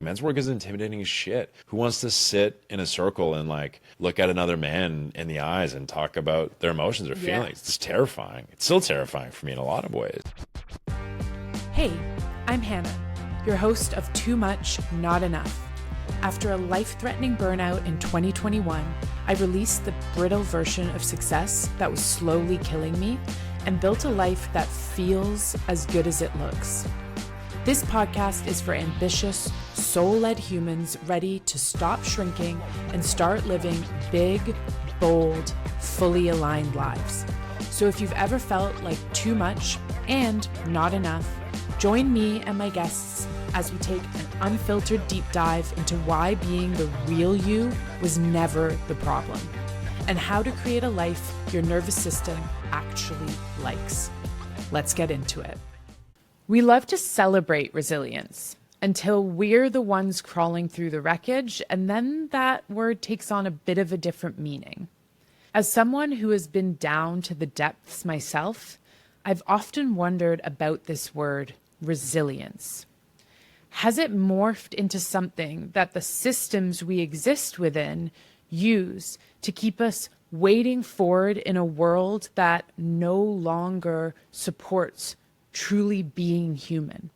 Men's work is intimidating as shit. Who wants to sit in a circle and like look at another man in the eyes and talk about their emotions or feelings? It's terrifying. It's still terrifying for me in a lot of ways. Hey, I'm Hannah, your host of Too Much, Not Enough. After a life-threatening burnout in 2021, I released the brittle version of success that was slowly killing me and built a life that feels as good as it looks. This podcast is for ambitious, soul-led humans ready to stop shrinking and start living big, bold, fully aligned lives. So if you've ever felt like too much and not enough, join me and my guests as we take an unfiltered deep dive into why being the real you was never the problem, and how to create a life your nervous system actually likes. Let's get into it. We love to celebrate resilience until we're the ones crawling through the wreckage, and then that word takes on a bit of a different meaning. As someone who has been down to the depths myself, I've often wondered about this word, resilience. Has it morphed into something that the systems we exist within use to keep us wading forward in a world that no longer supports truly being human?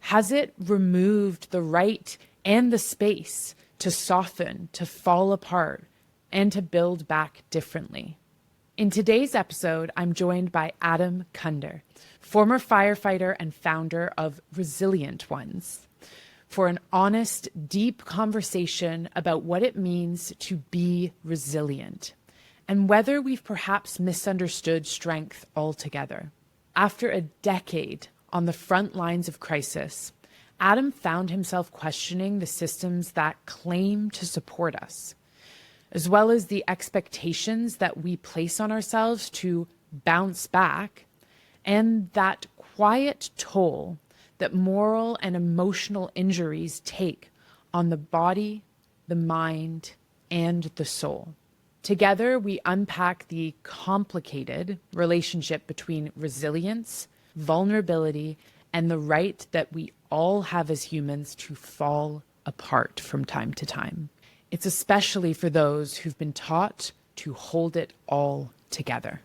Has it removed the right and the space to soften, to fall apart, and to build back differently? In today's episode, I'm joined by Adam Kunder, former firefighter and founder of Resilient Ones, for an honest, deep conversation about what it means to be resilient and whether we've perhaps misunderstood strength altogether. After a decade on the front lines of crisis, Adam found himself questioning the systems that claim to support us, as well as the expectations that we place on ourselves to bounce back, and that quiet toll that moral and emotional injuries take on the body, the mind, and the soul. Together, we unpack the complicated relationship between resilience, vulnerability, and the right that we all have as humans to fall apart from time to time. It's especially for those who've been taught to hold it all together.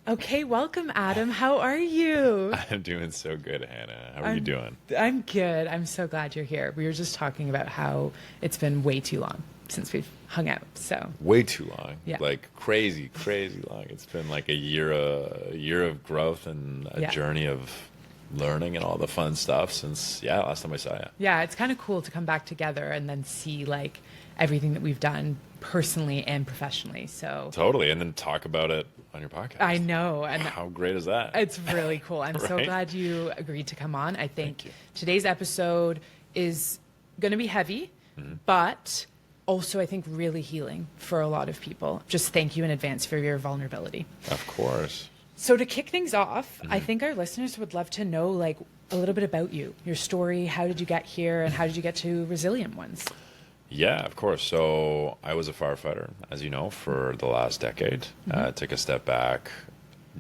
Okay, welcome, Adam. How are you? I'm doing so good, Hannah. How are you doing? I'm good. I'm so glad you're here. We were just talking about how it's been way too long since we've hung out. So way too long. Yeah. Like crazy long. It's been like a year of growth and a journey of learning and all the fun stuff since last time I saw you. Yeah, it's kind of cool to come back together and then see like everything that we've done personally and professionally. So totally, and then talk about it on your podcast. I know, and how great is that? It's really cool. I'm so Right? glad you agreed to come on. I think today's episode is going to be heavy, but also I think really healing for a lot of people. Just thank you in advance for your vulnerability. Of course. So to kick things off, I think our listeners would love to know like a little bit about you, your story. How did you get here, and how did you get to Resilient Ones? Yeah, of course. So I was a firefighter, as you know, for the last decade. Took a step back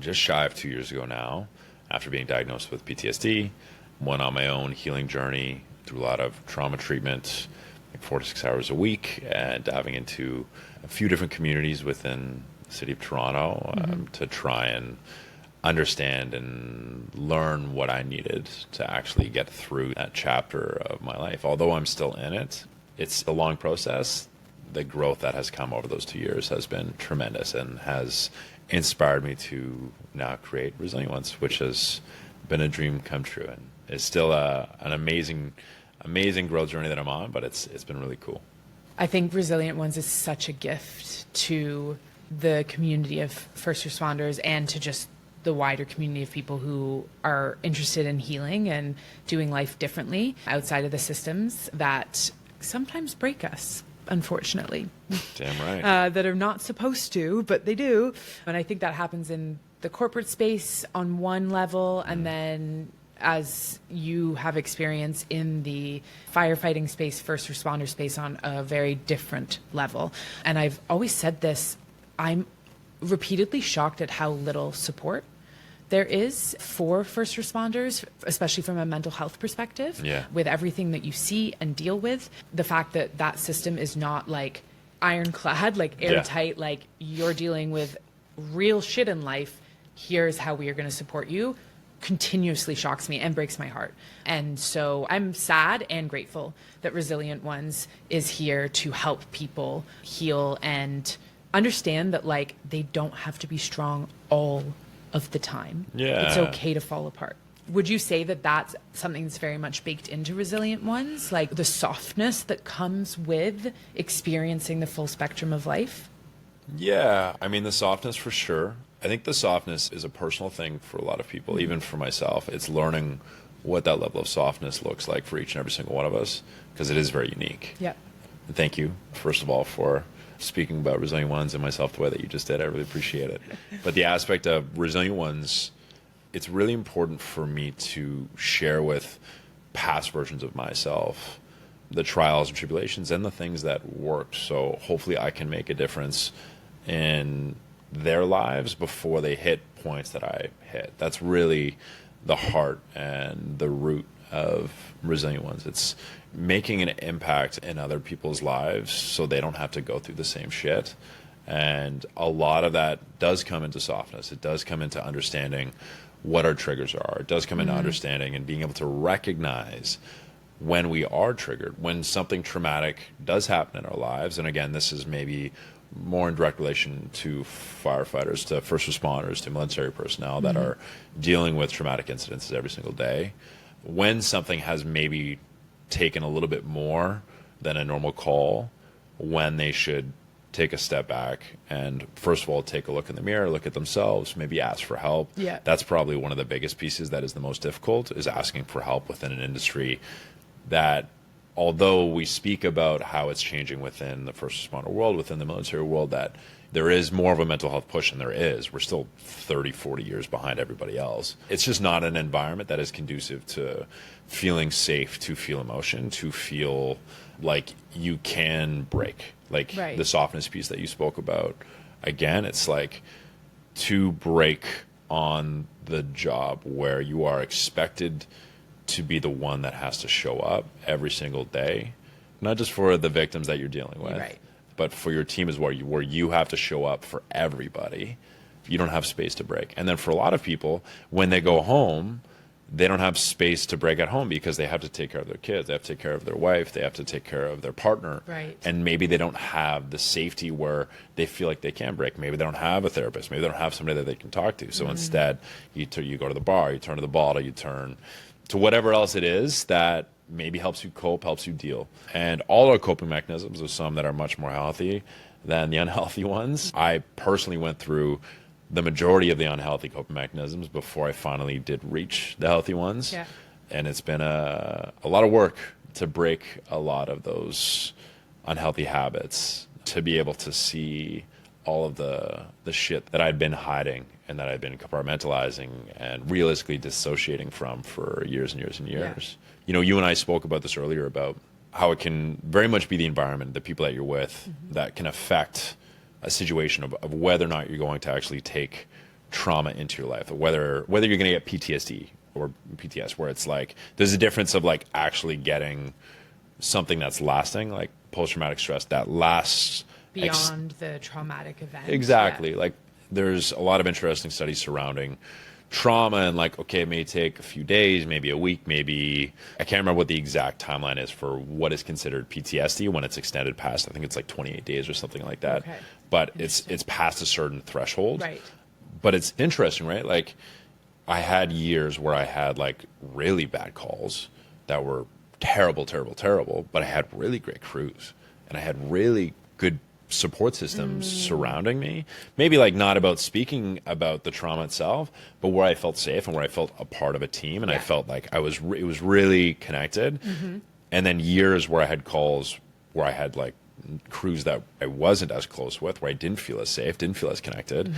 just shy of 2 years ago now after being diagnosed with PTSD. Went on my own healing journey through a lot of trauma treatment, like 4 to 6 hours a week, and diving into a few different communities within the city of Toronto to try and understand and learn what I needed to actually get through that chapter of my life. Although I'm still in it, it's a long process. The growth that has come over those 2 years has been tremendous and has inspired me to now create Resilient Ones, which has been a dream come true. And it's still an amazing growth journey that I'm on, but it's been really cool. I think Resilient Ones is such a gift to the community of first responders and to just the wider community of people who are interested in healing and doing life differently outside of the systems that sometimes break us, unfortunately. Damn right. That are not supposed to, but they do. And I think that happens in the corporate space on one level, and then as you have experience in the firefighting space, first responder space on a very different level. And I've always said this, I'm repeatedly shocked at how little support there is for first responders, especially from a mental health perspective, with everything that you see and deal with, the fact that that system is not like ironclad, like airtight, like you're dealing with real shit in life, here's how we are going to support you, continuously shocks me and breaks my heart. And so I'm sad and grateful that Resilient Ones is here to help people heal and understand that like they don't have to be strong all of the time. It's okay to fall apart. Would you say that that's something that's very much baked into Resilient Ones, like the softness that comes with experiencing the full spectrum of life? Yeah, I mean, the softness for sure. I think the softness is a personal thing for a lot of people, even for myself. It's learning what that level of softness looks like for each and every single one of us, because it is very unique. Yeah. Thank you, first of all, for speaking about Resilient Ones and myself the way that you just did. I really appreciate it. But the aspect of Resilient Ones, it's really important for me to share with past versions of myself the trials and tribulations and the things that worked. So hopefully I can make a difference in their lives before they hit points that I hit. That's really the heart and the root of Resilient Ones. It's making an impact in other people's lives so they don't have to go through the same shit. And a lot of that does come into softness. It does come into understanding what our triggers are. It does come into understanding and being able to recognize when we are triggered, when something traumatic does happen in our lives. And again, this is maybe more in direct relation to firefighters, to first responders, to military personnel that are dealing with traumatic incidences every single day. When something has maybe taken a little bit more than a normal call, when they should take a step back and first of all take a look in the mirror, look at themselves, maybe ask for help. That's probably one of the biggest pieces that is the most difficult, is asking for help within an industry that, although we speak about how it's changing within the first responder world, within the military world, that there is more of a mental health push than there is. We're still 30, 40 years behind everybody else. It's just not an environment that is conducive to feeling safe, to feel emotion, to feel like you can break. Like the softness piece that you spoke about. Again, it's like to break on the job where you are expected to be the one that has to show up every single day, not just for the victims that you're dealing with, but for your team as well, where you have to show up for everybody. You don't have space to break. And then for a lot of people, when they go home, they don't have space to break at home because they have to take care of their kids, they have to take care of their wife, they have to take care of their partner. And maybe they don't have the safety where they feel like they can break. Maybe they don't have a therapist. Maybe they don't have somebody that they can talk to. So instead, you go to the bar, you turn to the bottle, you turn to whatever else it is that maybe helps you cope, helps you deal. And all our coping mechanisms, there's some that are much more healthy than the unhealthy ones. I personally went through the majority of the unhealthy coping mechanisms before I finally did reach the healthy ones. And it's been a lot of work to break a lot of those unhealthy habits, to be able to see all of the shit that I'd been hiding and that I'd been compartmentalizing and realistically dissociating from for years and years and years. You know, you and I spoke about this earlier, about how it can very much be the environment, the people that you're with, that can affect a situation of whether or not you're going to actually take trauma into your life, or whether you're going to get PTSD or PTS, where it's like there's a difference of like actually getting something that's lasting, like post-traumatic stress that lasts beyond the traumatic event. Exactly. Like there's a lot of interesting studies surrounding trauma and like, okay, it may take a few days, maybe a week, maybe, I can't remember what the exact timeline is for what is considered PTSD when it's extended past, I think it's like 28 days or something like that. But it's past a certain threshold. But it's interesting, right? Like I had years where I had like really bad calls that were terrible, but I had really great crews and I had really good support systems surrounding me. Maybe like not about speaking about the trauma itself, but where I felt safe and where I felt a part of a team and I felt like it was really connected. And then years where I had calls where I had like crews that I wasn't as close with, where I didn't feel as safe, didn't feel as connected.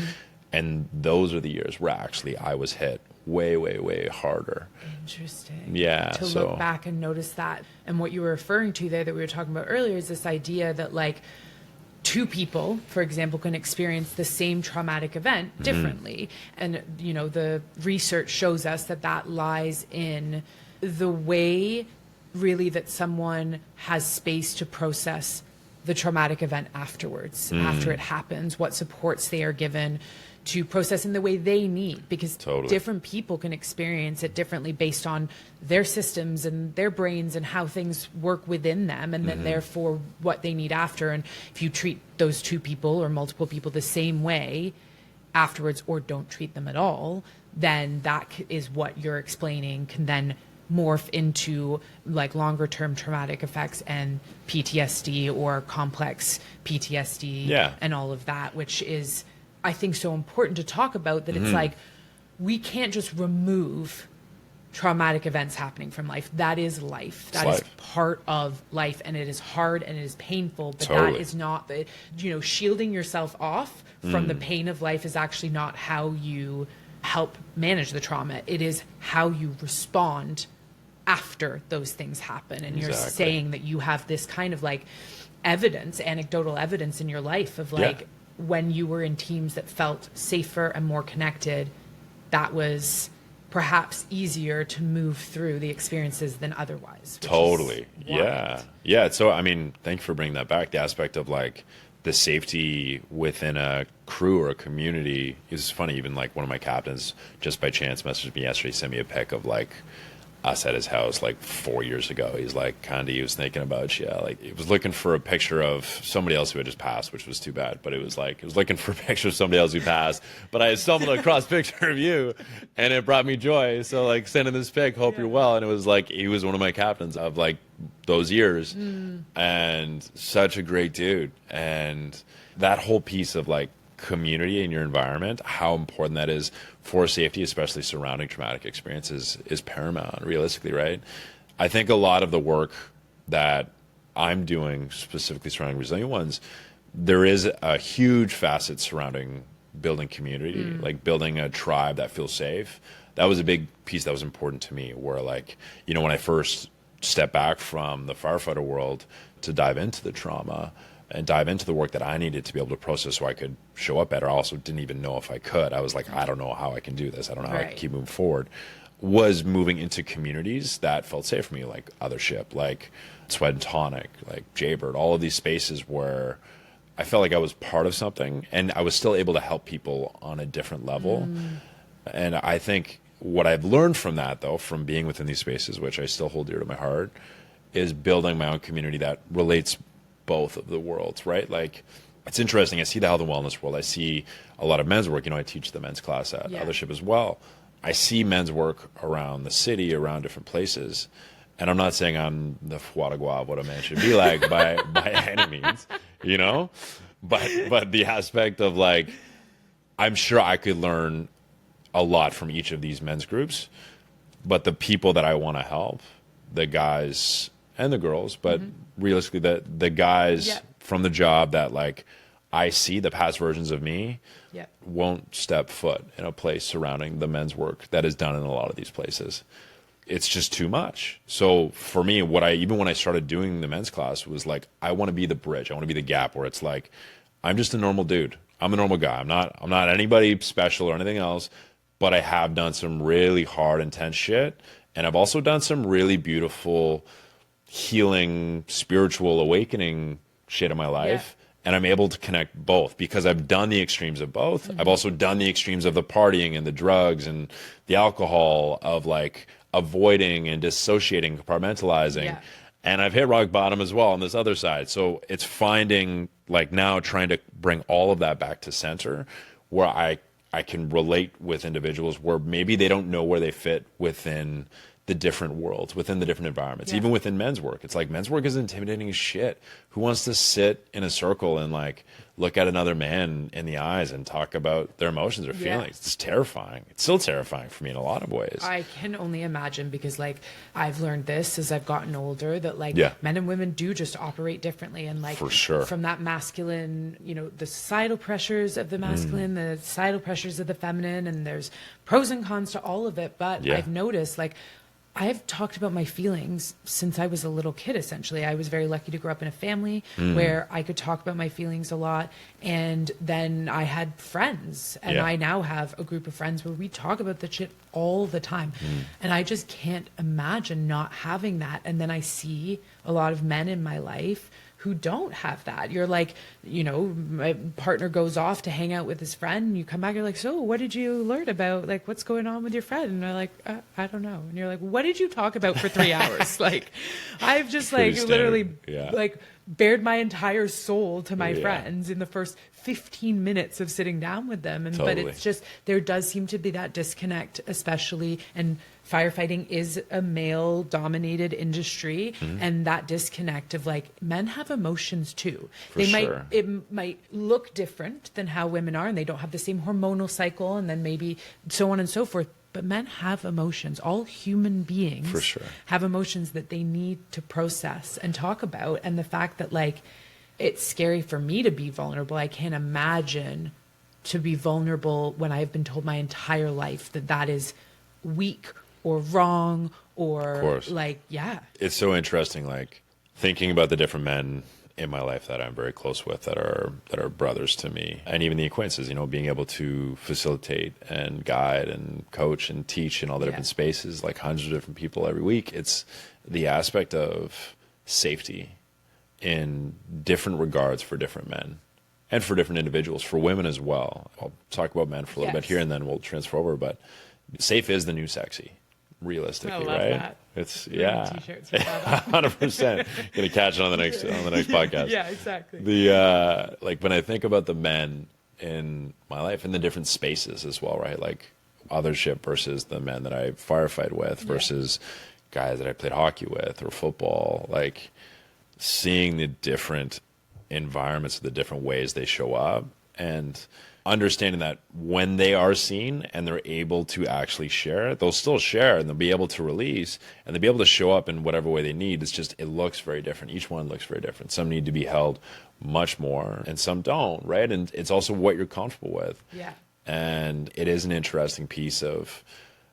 And those are the years where actually I was hit way harder. Interesting. To look back and notice that. And what you were referring to there that we were talking about earlier is this idea that like two people, for example, can experience the same traumatic event differently. And, you know, the research shows us that that lies in the way really that someone has space to process the traumatic event afterwards, after it happens, what supports they are given to process in the way they need, because different people can experience it differently based on their systems and their brains and how things work within them, and then therefore what they need after. And if you treat those two people or multiple people the same way afterwards, or don't treat them at all, then that is what you're explaining can then morph into like longer term traumatic effects and PTSD or complex PTSD and all of that, which is, I think, so important to talk about, that it's like, we can't just remove traumatic events happening from life. That is life. That is part of life, and it is hard and it is painful, but that is not the, you know, shielding yourself off from the pain of life is actually not how you help manage the trauma. It is how you respond after those things happen. And you're saying that you have this kind of like evidence, anecdotal evidence in your life of like, when you were in teams that felt safer and more connected, that was perhaps easier to move through the experiences than otherwise. Totally. Yeah. So, I mean, thank you for bringing that back. The aspect of like the safety within a crew or a community is funny. Even like one of my captains just by chance messaged me yesterday, sent me a pic of like us at his house like 4 years ago. He's like, Kunder, he was thinking about you. Like, he was looking for a picture of somebody else who had just passed, which was too bad. But it was like, he was looking for a picture of somebody else who passed. But I had stumbled across a picture of you, and it brought me joy. So like, sending this pic, hope you're well. And it was like, he was one of my captains of like those years, and such a great dude. And that whole piece of like community in your environment, how important that is for safety, especially surrounding traumatic experiences, is paramount, realistically, right? I think a lot of the work that I'm doing, specifically surrounding resilient ones, there is a huge facet surrounding building community, like building a tribe that feels safe. That was a big piece that was important to me, where like, you know, when I first stepped back from the firefighter world to dive into the trauma and dive into the work that I needed to be able to process so I could show up better. I also didn't even know if I could. I was like, I don't know how I can do this. I don't know how I can keep moving forward. Was moving into communities that felt safe for me, like Othership, like Sweat and Tonic, like Jaybird, all of these spaces where I felt like I was part of something, and I was still able to help people on a different level. And I think what I've learned from that, though, from being within these spaces, which I still hold dear to my heart, is building my own community that relates both of the worlds, right? Like, it's interesting. I see the health and wellness world. I see a lot of men's work. You know, I teach the men's class at Othership as well. I see men's work around the city, around different places. And I'm not saying I'm the foie de gras of what a man should be like by any means, you know? But the aspect of like, I'm sure I could learn a lot from each of these men's groups, but the people that I want to help, the guys and the girls, but realistically, the guys from the job that like I see, the past versions of me, won't step foot in a place surrounding the men's work that is done in a lot of these places. It's just too much. So for me, even when I started doing the men's class, was like, I want to be the bridge. I want to be the gap where it's like, I'm just a normal dude. I'm a normal guy. I'm not anybody special or anything else, but I have done some really hard, intense shit. And I've also done some really beautiful, healing, spiritual awakening shit in my life. And I'm able to connect both because I've done the extremes of both. I've also done the extremes of the partying and the drugs and the alcohol, of like avoiding and dissociating, compartmentalizing. And I've hit rock bottom as well on this other side. So it's finding, like, now trying to bring all of that back to center, where I can relate with individuals where maybe they don't know where they fit within the different worlds, within the different environments, even within men's work. It's like, men's work is intimidating as shit. Who wants to sit in a circle and like look at another man in the eyes and talk about their emotions or feelings? It's terrifying. It's still terrifying for me in a lot of ways. I can only imagine, because like I've learned this as I've gotten older, that like men and women do just operate differently. And like, for sure, from that masculine, you know, the societal pressures of the masculine, the societal pressures of the feminine, and there's pros and cons to all of it. But I've noticed, like, I've talked about my feelings since I was a little kid, essentially. I was very lucky to grow up in a family where I could talk about my feelings a lot. And then I had friends, and I now have a group of friends where we talk about that shit all the time. And I just can't imagine not having that. And then I see a lot of men in my life who don't have that. You're like, you know, my partner goes off to hang out with his friend, and you come back, you're like, so what did you learn about, like, what's going on with your friend? And they're like, I don't know. And you're like, what did you talk about for 3 hours? Like, I've just literally like bared my entire soul to my friends in the first 15 minutes of sitting down with them. And but it's just, there does seem to be that disconnect, especially, and firefighting is a male dominated industry, and that disconnect of like, men have emotions too. It might look different than how women are, and they don't have the same hormonal cycle, and then maybe so on and so forth. But men have emotions. All human beings have emotions that they need to process and talk about. And the fact that like, it's scary for me to be vulnerable. I can't imagine to be vulnerable when I've been told my entire life that that is weak or wrong or like, It's so interesting, like thinking about the different men in my life that I'm very close with, that are brothers to me, and even the acquaintances, you know, being able to facilitate and guide and coach and teach in all the different spaces, like hundreds of different people every week. It's the aspect of safety in different regards for different men and for different individuals, for women as well. I'll talk about men for a little bit here, and then we'll transfer over, but safe is the new sexy, realistically, right? That. It's T-shirts 100%. Gonna catch it on the next podcast. Yeah, exactly. The like when I think about the men in my life in the different spaces as well, right? Like othership versus the men that I firefight with versus guys that I played hockey with or football, like seeing the different environments, the different ways they show up, and understanding that when they are seen and they're able to actually share, they'll still share and they'll be able to release and they'll be able to show up in whatever way they need. It's just, it looks very different. Each one looks very different. Some need to be held much more and some don't, right? And it's also what you're comfortable with. Yeah. And it is an interesting piece of,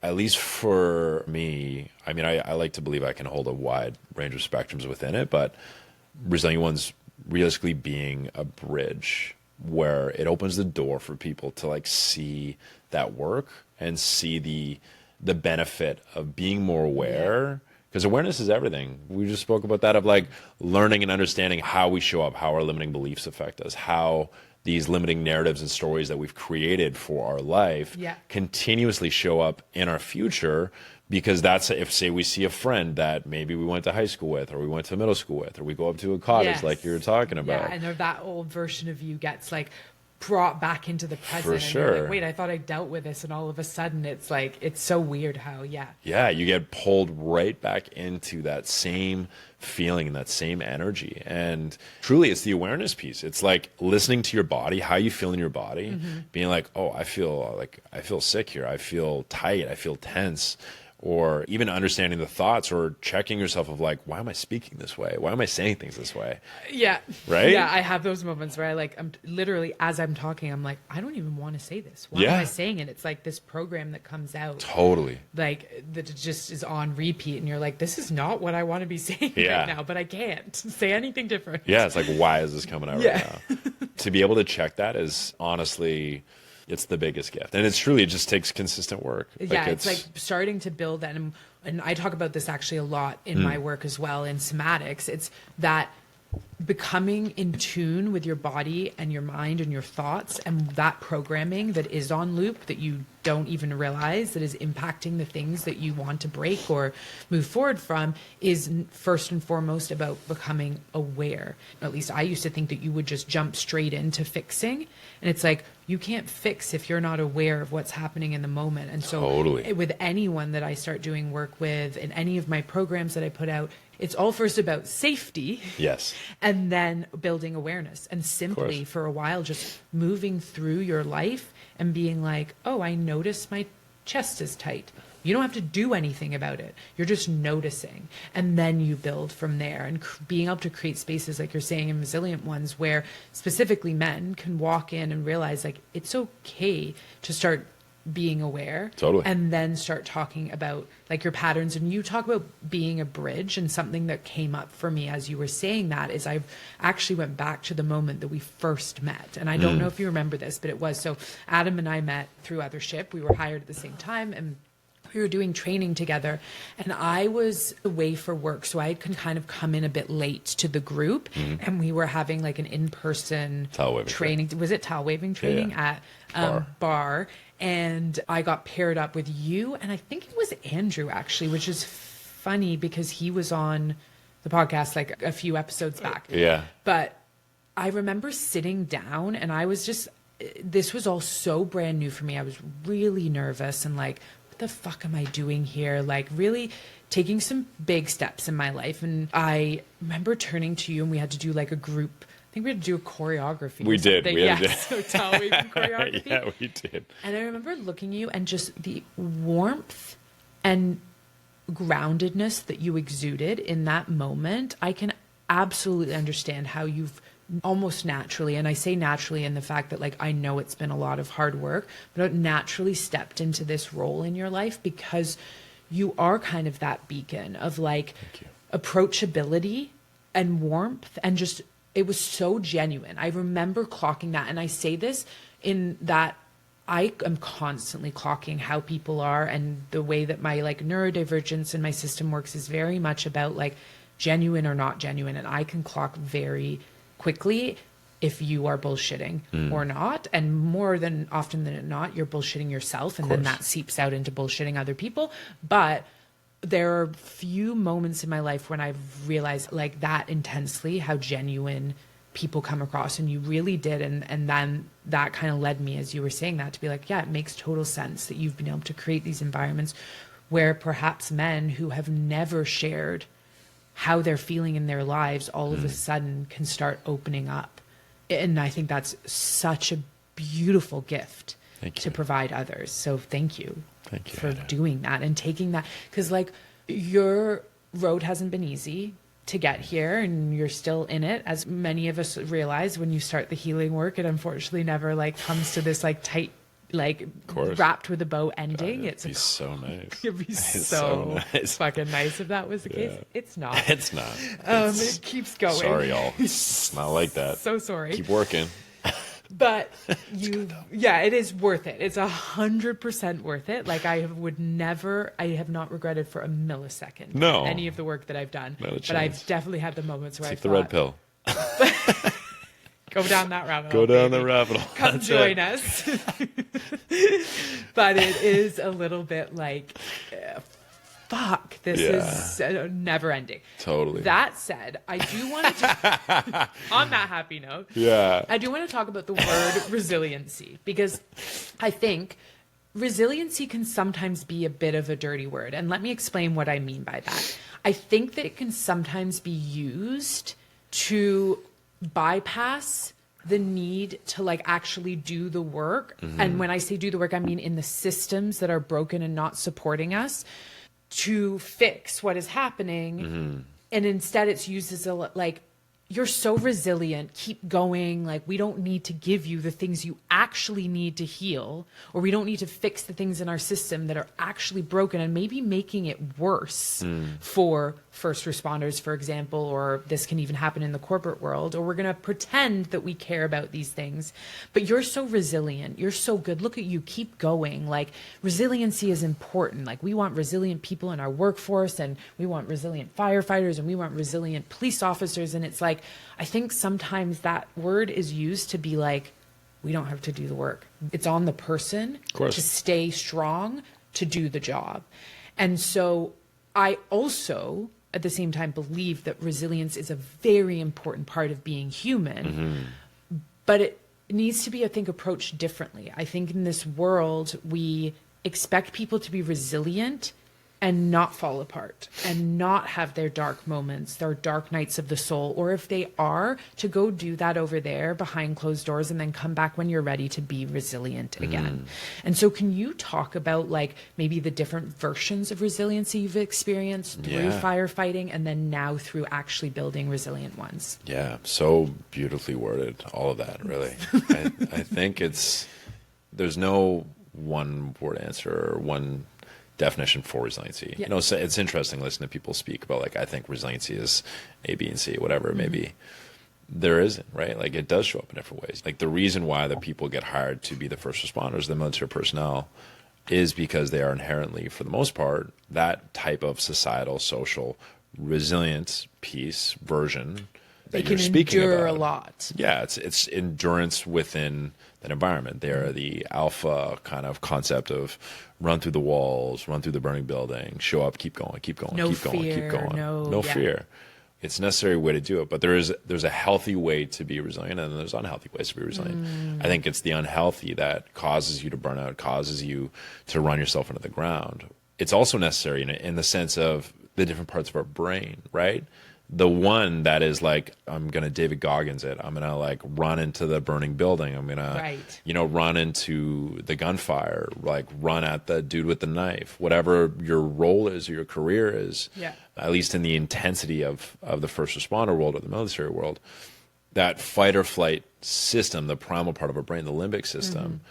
at least for me, I mean, I like to believe I can hold a wide range of spectrums within it, but Resilient One's realistically being a bridge where it opens the door for people to like see that work and see the benefit of being more aware, because awareness is everything. We just spoke about that, of like learning and understanding how we show up, how our limiting beliefs affect us, how these limiting narratives and stories that we've created for our life continuously show up in our future. Because that's, if say we see a friend that maybe we went to high school with, or we went to middle school with, or we go up to a cottage like you were talking about. Yeah, and that old version of you gets like brought back into the present. For sure. And you're like, wait, I thought I dealt with this, and all of a sudden it's like, it's so weird how, Yeah, you get pulled right back into that same feeling and that same energy. And truly, it's the awareness piece. It's like listening to your body, how you feel in your body, being like, oh, I feel sick here. I feel tight. I feel tense. Or even understanding the thoughts, or checking yourself of like, why am I speaking this way? Why am I saying things this way? Yeah. Right? Yeah, I have those moments where I'm literally, as I'm talking, I'm like, I don't even want to say this. Why am I saying it? It's like this program that comes out. Totally. Like, that just is on repeat, and you're like, this is not what I want to be saying right now, but I can't say anything different. Yeah, it's like, why is this coming out right now? To be able to check that is honestly, it's the biggest gift. And it's truly, it just takes consistent work. Yeah, it's like starting to build that. And I talk about this actually a lot in my work as well, in somatics. It's that becoming in tune with your body and your mind and your thoughts, and that programming that is on loop that you don't even realize that is impacting the things that you want to break or move forward from, is first and foremost about becoming aware. At least I used to think that you would just jump straight into fixing, and it's like, you can't fix if you're not aware of what's happening in the moment. And so with anyone that I start doing work with, in any of my programs that I put out, it's all first about safety. Yes. And then building awareness, and simply for a while just moving through your life and being like, oh, I notice my chest is tight. You don't have to do anything about it. You're just noticing. And then you build from there, and being able to create spaces, like you're saying, in Resilient Ones, where specifically men can walk in and realize like, it's okay to start being aware. Totally. And then start talking about like your patterns. And you talk about being a bridge, and something that came up for me as you were saying that is I've actually went back to the moment that we first met. And I don't know if you remember this, but it was, so Adam and I met through Othership. We were hired at the same time, and we were doing training together, and I was away for work. So I could kind of come in a bit late to the group, and we were having like an in-person training. Was it towel waving training at bar? And I got paired up with you, and I think it was Andrew actually, which is funny because he was on the podcast like a few episodes back. Yeah. But I remember sitting down, and I was just, this was all so brand new for me. I was really nervous and like, what the fuck am I doing here? Like really taking some big steps in my life. And I remember turning to you, and we had to do like a group, I think we had to do a choreography. We did. So towel waving choreography. Yeah, we did. And I remember looking at you, and just the warmth and groundedness that you exuded in that moment. I can absolutely understand how you've almost naturally, and I say naturally in the fact that like I know it's been a lot of hard work, but naturally stepped into this role in your life because you are kind of that beacon of like approachability and warmth, and just it was so genuine. I remember clocking that, and I say this in that I am constantly clocking how people are, and the way that my like neurodivergence and my system works is very much about like genuine or not genuine, and I can clock very quickly if you are bullshitting or not, and more than often than not you're bullshitting yourself, and then that seeps out into bullshitting other people. But there are few moments in my life when I've realized like that intensely how genuine people come across, and you really did. And then that kind of led me, as you were saying that, to be like, yeah, it makes total sense that you've been able to create these environments where perhaps men who have never shared how they're feeling in their lives all of a sudden can start opening up. And I think that's such a beautiful gift to provide others. So thank you for doing that and taking that. Because like your road hasn't been easy to get here, and you're still in it, as many of us realize when you start the healing work. It unfortunately never like comes to this like tight, like wrapped with a bow ending. God, it'd be so nice. It'd be so nice. Fucking nice if that was the case. It's not. It's not. It keeps going. Sorry, y'all. It's not like that. So sorry. Keep working. But it is worth it. It's 100% worth it. Like I have not regretted for a millisecond any of the work that I've done. But I've definitely had the moments where Take the red pill. Go down that rabbit hole. Go down the rabbit hole. Come join us. But it is a little bit like, fuck, this is never ending. Totally. That said, I do want to, on that happy note, I do want to talk about the word resiliency, because I think resiliency can sometimes be a bit of a dirty word. And let me explain what I mean by that. I think that it can sometimes be used to bypass the need to like actually do the work. And when I say do the work, I mean in the systems that are broken and not supporting us to fix what is happening. And instead it's used as a like, you're so resilient, keep going. Like, we don't need to give you the things you actually need to heal, or we don't need to fix the things in our system that are actually broken and maybe making it worse for first responders, for example, or this can even happen in the corporate world, or we're going to pretend that we care about these things. But you're so resilient. You're so good. Look at you. Keep going. Like, resiliency is important. Like, we want resilient people in our workforce, and we want resilient firefighters, and we want resilient police officers. And it's like, I think sometimes that word is used to be like, we don't have to do the work. It's on the person to stay strong, to do the job. And so I also, at the same time, believe that resilience is a very important part of being human, but it needs to be, I think, approached differently. I think in this world, we expect people to be resilient and not fall apart and not have their dark moments, their dark nights of the soul, or if they are, to go do that over there behind closed doors and then come back when you're ready to be resilient again. And so can you talk about like maybe the different versions of resiliency you've experienced through firefighting and then now through actually building resilient ones? Yeah, so beautifully worded, all of that, really. I think there's no one word answer or one definition for resiliency. Yeah. You know, so it's interesting listening to people speak about like, I think resiliency is A, B, and C, whatever it may be. There isn't, right? Like it does show up in different ways. Like the reason why the people get hired to be the first responders, the military personnel, is because they are inherently, for the most part, that type of societal, social, resilient piece version They that you're can speaking endure about. a lot. Yeah, it's endurance within that environment. They are the alpha kind of concept of run through the walls, run through the burning building, show up, keep going, keep going, No keep going, keep fear, going. no- yeah. fear. It's a necessary way to do it, but there's a healthy way to be resilient, and there's unhealthy ways to be resilient. I think it's the unhealthy that causes you to burn out, causes you to run yourself into the ground. It's also necessary in the sense of the different parts of our brain, right? The one that is like, I'm going to David Goggins it. I'm going to like run into the burning building. I'm going to, Right. you know, run into the gunfire, like run at the dude with the knife, whatever your role is or your career is, Yeah. at least in the intensity of the first responder world or the military world, that fight or flight system, the primal part of our brain, the limbic system,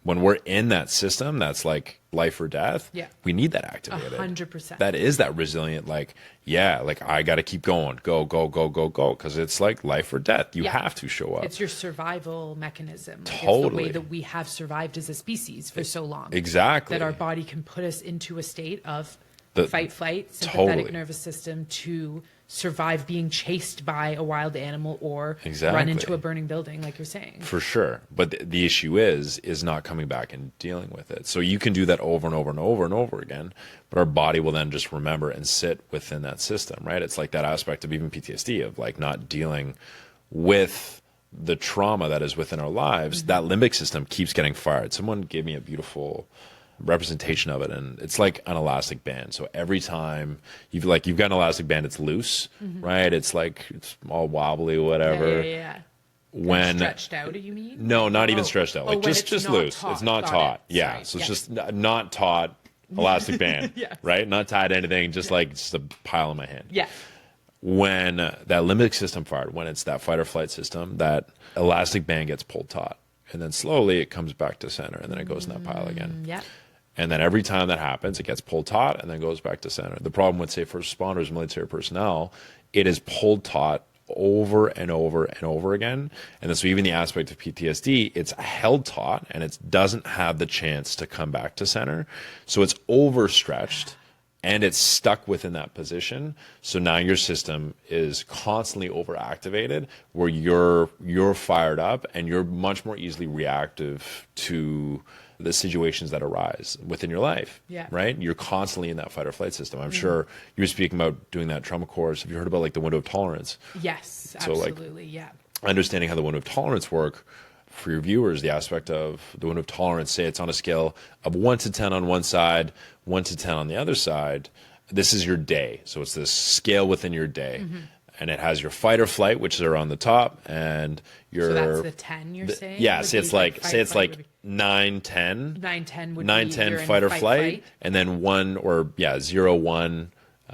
when we're in that system, that's like life or death. Yeah. We need that activated. 100%. That is that resilient, like, yeah, like I got to keep going, go, go, go, go, go. Cause it's like life or death. You Yeah. have to show up. It's your survival mechanism. Like, It's the Totally. way that we have survived as a species for so long. Exactly. That our body can put us into a state of The- fight, flight, sympathetic Totally. nervous system to survive being chased by a wild animal or run Exactly. into a burning building, like you're saying. For sure. But the issue is not coming back and dealing with it. So you can do that over and over and over and over again, but our body will then just remember and sit within that system, right? It's like that aspect of even PTSD of like not dealing with the trauma that is within our lives. That limbic system keeps getting fired. Someone gave me a beautiful representation of it, and it's like an elastic band. So every time you've got an elastic band, it's loose, right? It's like it's all wobbly, whatever. Yeah. When Stretched out, you mean? no, not even stretched out. Like when just it's not loose. taut. It's not Got taut. it. Yeah. Sorry. So it's Yes. just not taut elastic band. Yes. Right? Not tied to anything, just like just a pile in my hand. Yeah. When that limbic system fired, when it's that fight or flight system, that elastic band gets pulled taut. And then slowly it comes back to center and then it goes in that pile again. Yeah. And then every time that happens, it gets pulled taut and then goes back to center. The problem with, say, first responders, military personnel, it is pulled taut over and over and over again. And then so even the aspect of PTSD, it's held taut and it doesn't have the chance to come back to center. So it's overstretched and it's stuck within that position. So now your system is constantly overactivated where you're fired up and you're much more easily reactive to the situations that arise within your life, Yeah. right? You're constantly in that fight or flight system. I'm sure you were speaking about doing that trauma course. Have you heard about like the window of tolerance? Yes, So, like, absolutely. Yeah. Understanding how the window of tolerance work for your viewers, the aspect of the window of tolerance, say it's on a scale of 1 to 10 on one side, 1 to 10 on the other side. This is your day. So it's this scale within your day. And it has your fight or flight, which are on the top, and your So that's the 10 you're saying? yeah. Would Say be it's like fight, say it's flight like would be- 9, 10. 9, 10 would 9, be 10 you're in fight or fight, flight, and then 1 or 0, 1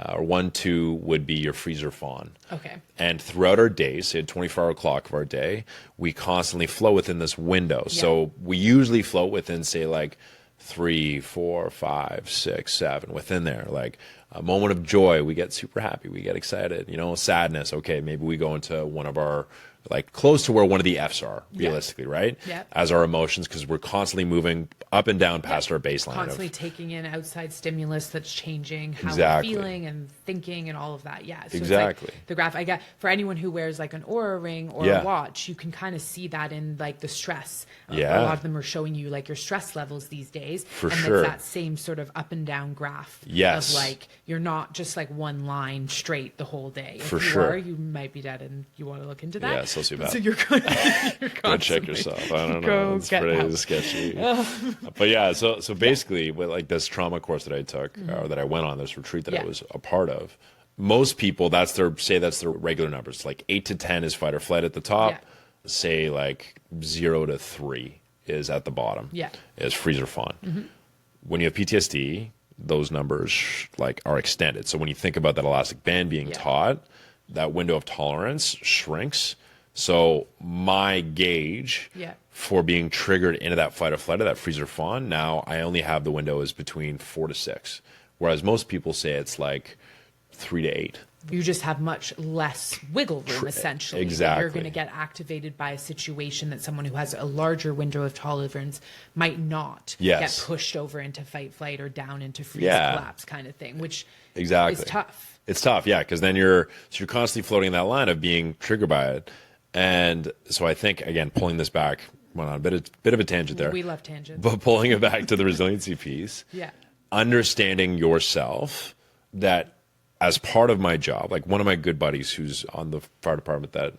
or 1, 2 would be your freeze or fawn. Okay. And throughout our days, say a 24-hour clock of our day, we constantly flow within this window. So we usually float within, say, like 3, 4, 5, 6, 7, within there. Like a moment of joy, we get super happy, we get excited. You know, sadness, okay, maybe we go into one of our, like close to where one of the F's are, realistically, right? Yeah. As our emotions, because we're constantly moving up and down past our baseline. Constantly taking in outside stimulus that's changing how Exactly. we're feeling and thinking and all of that. Yeah. So Exactly. It's like the graph I got for anyone who wears like an Aura ring or Yeah. a watch, you can kind of see that in like the stress. Yeah. A lot of them are showing you like your stress levels these days. For and sure. it's that same sort of up and down graph. Yes. Of like, you're not just like one line straight the whole day. If For you sure. are, you might be dead and you want to look into that. Yeah, sociopath. So you're going you're Go check constantly- yourself. I don't know. Go It's get pretty help. sketchy. But yeah, so basically, with like this trauma course that I took, or that I went on, this retreat that I Yeah. was a part of, most people that's their regular numbers. Like 8 to 10 is fight or flight at the top. Yeah. Say like 0 to 3 is at the bottom. Yeah. Is freeze or fawn. When you have PTSD, those numbers like are extended. So when you think about that elastic band being Yeah. taut, that window of tolerance shrinks So my gauge for being triggered into that fight or flight or that freeze or fawn, now I only have the window is between 4 to 6. Whereas most people say it's like 3 to 8. You just have much less wiggle room, essentially. Exactly. You're going to get activated by a situation that someone who has a larger window of tolerance might not get pushed over into fight, flight, or down into freeze, collapse kind of thing, which is tough. It's tough, yeah, because then you're constantly floating in that line of being triggered by it. And so I think, again, pulling this back, went on a bit of a tangent there. We love tangents. But pulling it back to the resiliency piece, understanding yourself, that as part of my job, like one of my good buddies who's on the fire department that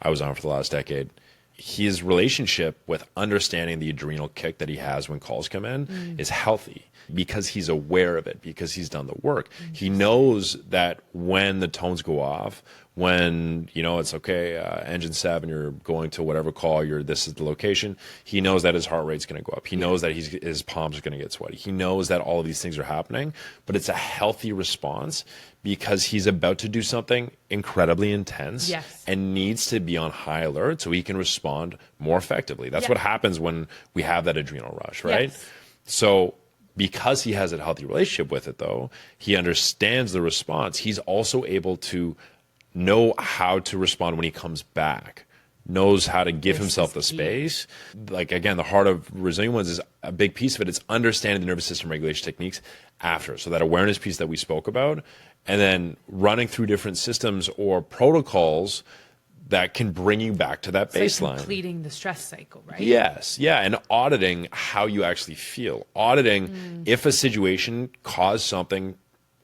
I was on for the last decade, his relationship with understanding the adrenal kick that he has when calls come in is healthy because he's aware of it, because he's done the work. He knows that when the tones go off, when, you know, it's okay, engine 7, you're going to whatever call, this is the location. He knows that his heart rate's going to go up. He knows that his palms are going to get sweaty. He knows that all of these things are happening, but it's a healthy response because he's about to do something incredibly intense and needs to be on high alert so he can respond more effectively. That's what happens when we have that adrenal rush, right? So because he has a healthy relationship with it, though, he understands the response. He's also able to know how to respond when he comes back, knows how to give himself the space. Like, again, the heart of Resilient Ones is a big piece of it. It's understanding the nervous system regulation techniques after. So that awareness piece that we spoke about, and then running through different systems or protocols that can bring you back to that baseline. Like completing the stress cycle, right? Yes, yeah, and auditing how you actually feel. Auditing if a situation caused something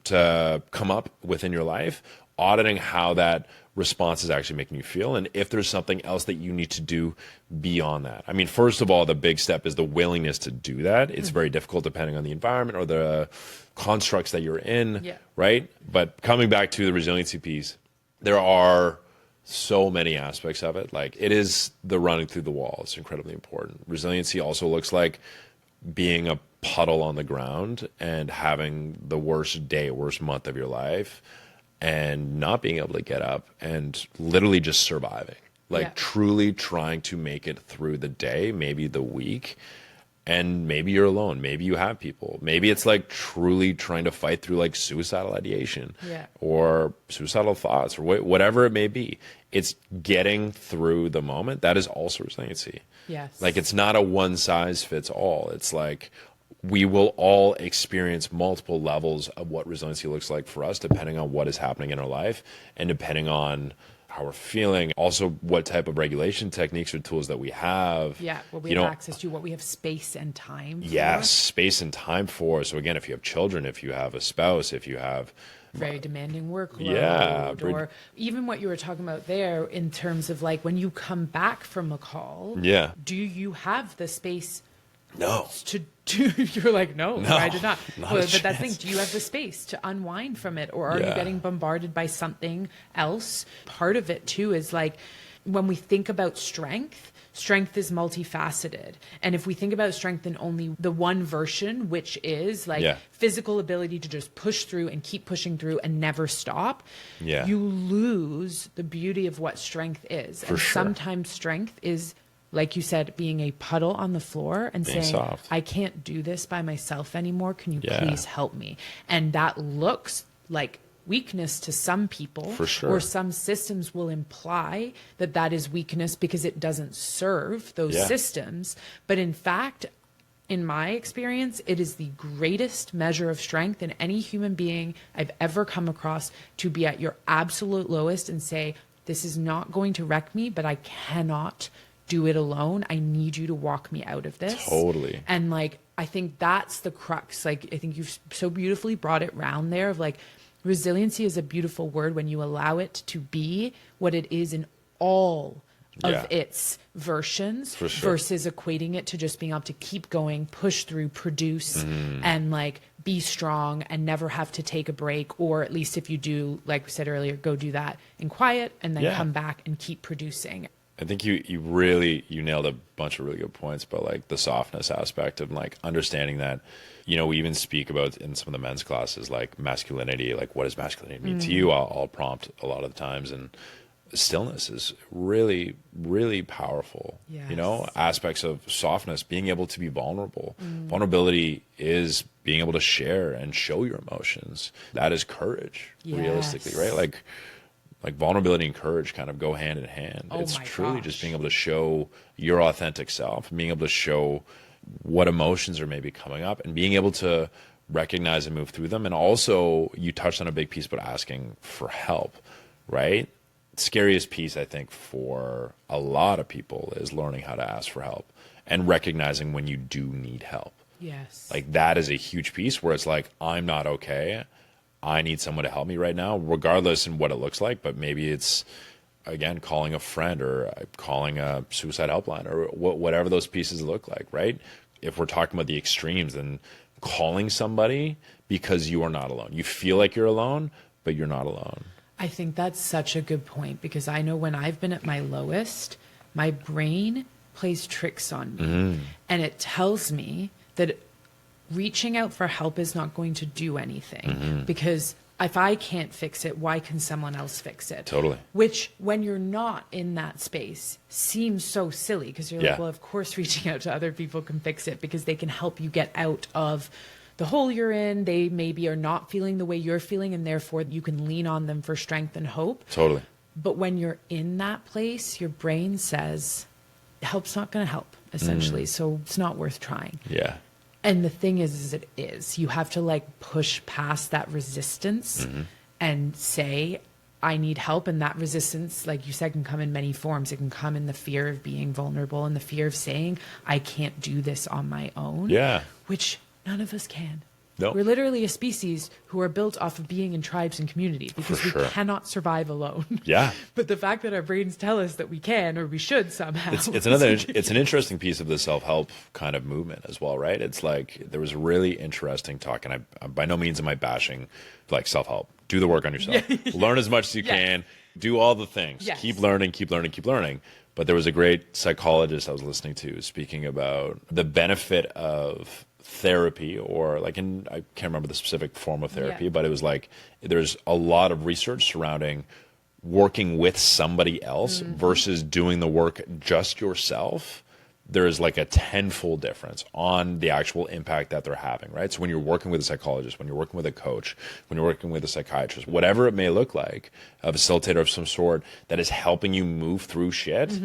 to come up within your life, auditing how that response is actually making you feel, and if there's something else that you need to do beyond that. I mean, first of all, the big step is the willingness to do that. It's very difficult depending on the environment or the constructs that you're in, right? But coming back to the resiliency piece, there are so many aspects of it. Like, it is the running through the wall. It's incredibly important. Resiliency also looks like being a puddle on the ground and having the worst day, worst month of your life, and not being able to get up and literally just surviving, like truly trying to make it through the day, maybe the week, and maybe you're alone. Maybe you have people. Maybe it's like truly trying to fight through like suicidal ideation or suicidal thoughts or whatever it may be. It's getting through the moment. That is also resiliency. Yes. Like, it's not a one size fits all. It's like, we will all experience multiple levels of what resiliency looks like for us, depending on what is happening in our life and depending on how we're feeling. Also, what type of regulation techniques or tools that we have. Yeah, what we have access to, what we have space and time for. Yes, space and time for. So again, if you have children, if you have a spouse, if you have very demanding workload, or even what you were talking about there in terms of like when you come back from a call, do you have the space? No. You're like, no, I did not. But that's the thing. Do you have the space to unwind from it, or are you getting bombarded by something else? Part of it too is like when we think about strength is multifaceted. And if we think about strength in only the one version, which is like physical ability to just push through and keep pushing through and never stop, you lose the beauty of what strength is. And sometimes strength is, like you said, being a puddle on the floor and being saying, soft. I can't do this by myself anymore. Can you please help me? And that looks like weakness to some people, or some systems will imply that that is weakness because it doesn't serve those systems. But in fact, in my experience, it is the greatest measure of strength in any human being I've ever come across to be at your absolute lowest and say, this is not going to wreck me, but I cannot do it alone. I need you to walk me out of this. Totally. And like, I think that's the crux. Like, I think you've so beautifully brought it round there of like, resiliency is a beautiful word when you allow it to be what it is in all of its versions versus equating it to just being able to keep going, push through, produce, and like be strong and never have to take a break. Or at least if you do, like we said earlier, go do that in quiet and then come back and keep producing. I think you really nailed a bunch of really good points about like the softness aspect of like understanding that, you know, we even speak about in some of the men's classes, like masculinity, like what does masculinity mean to you? I'll prompt a lot of the times. And stillness is really, really powerful. Yes. You know, aspects of softness, being able to be vulnerable. Vulnerability is being able to share and show your emotions. That is courage, realistically, right? Like vulnerability and courage kind of go hand in hand. Oh it's my truly gosh. just being able to show your authentic self, being able to show what emotions are maybe coming up, and being able to recognize and move through them. And also, you touched on a big piece, but asking for help, right? Scariest piece, I think, for a lot of people is learning how to ask for help and recognizing when you do need help. Yes. Like that is a huge piece where it's like, I'm not okay. I need someone to help me right now, regardless in what it looks like. But maybe it's, again, calling a friend or calling a suicide helpline or whatever those pieces look like, right? If we're talking about the extremes, then calling somebody because you are not alone. You feel like you're alone, but you're not alone. I think that's such a good point, because I know when I've been at my lowest, my brain plays tricks on me, and it tells me that reaching out for help is not going to do anything, because if I can't fix it, why can someone else fix it? Totally. Which, when you're not in that space, seems so silly, because you're like, well, of course reaching out to other people can fix it, because they can help you get out of the hole you're in. They maybe are not feeling the way you're feeling, and therefore you can lean on them for strength and hope. Totally. But when you're in that place, your brain says, help's not going to help, essentially. So it's not worth trying. Yeah. And the thing is it is. You have to like push past that resistance and say, I need help. And that resistance, like you said, can come in many forms. It can come in the fear of being vulnerable and the fear of saying, I can't do this on my own. Yeah. Which none of us can. No. We're literally a species who are built off of being in tribes and community, because For sure. we cannot survive alone. Yeah. But the fact that our brains tell us that we can, or we should somehow. It's an interesting piece of the self-help kind of movement as well, right? It's like, there was a really interesting talk, and I by no means am I bashing like self-help. Do the work on yourself. Learn as much as you can. Do all the things. Yes. Keep learning, keep learning, keep learning. But there was a great psychologist I was listening to speaking about the benefit of therapy, or like, in, I can't remember the specific form of therapy, but it was like, there's a lot of research surrounding working with somebody else versus doing the work just yourself. There's like a tenfold difference on the actual impact that they're having, right? So when you're working with a psychologist, when you're working with a coach, when you're working with a psychiatrist, whatever it may look like, a facilitator of some sort that is helping you move through shit,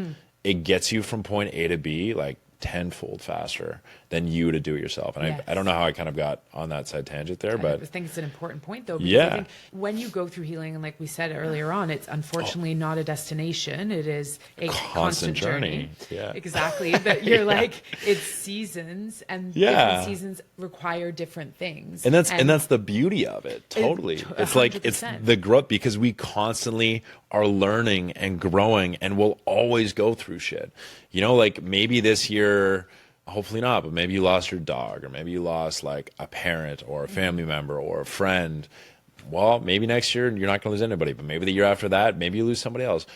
it gets you from point A to B like tenfold faster than you to do it yourself. And Yes. I don't know how I kind of got on that side tangent there, but I think it's an important point, though, because Yeah. I think when you go through healing, and like we said earlier on, it's unfortunately not a destination. It is a constant journey. Yeah. Exactly. That you're like, it's seasons, and different seasons require different things. And that's the beauty of it. Totally. It's like, it's 100%. the growth, because we constantly are learning and growing, and we'll always go through shit. You know, like maybe this year, hopefully not, but maybe you lost your dog, or maybe you lost like a parent or a family member or a friend. Well, maybe next year you're not going to lose anybody, but maybe the year after that, maybe you lose somebody else.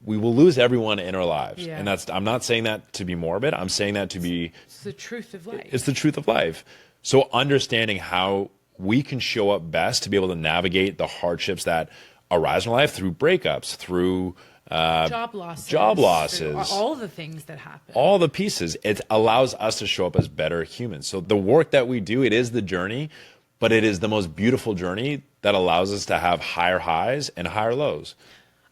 We will lose everyone in our lives. Yeah. And I'm not saying that to be morbid. I'm saying that to be, It's the truth of life. it's the truth of life. So understanding how we can show up best to be able to navigate the hardships that arise in our life through breakups, through job losses. All the things that happen. all the pieces. It allows us to show up as better humans. So the work that we do, it is the journey, but it is the most beautiful journey that allows us to have higher highs and higher lows.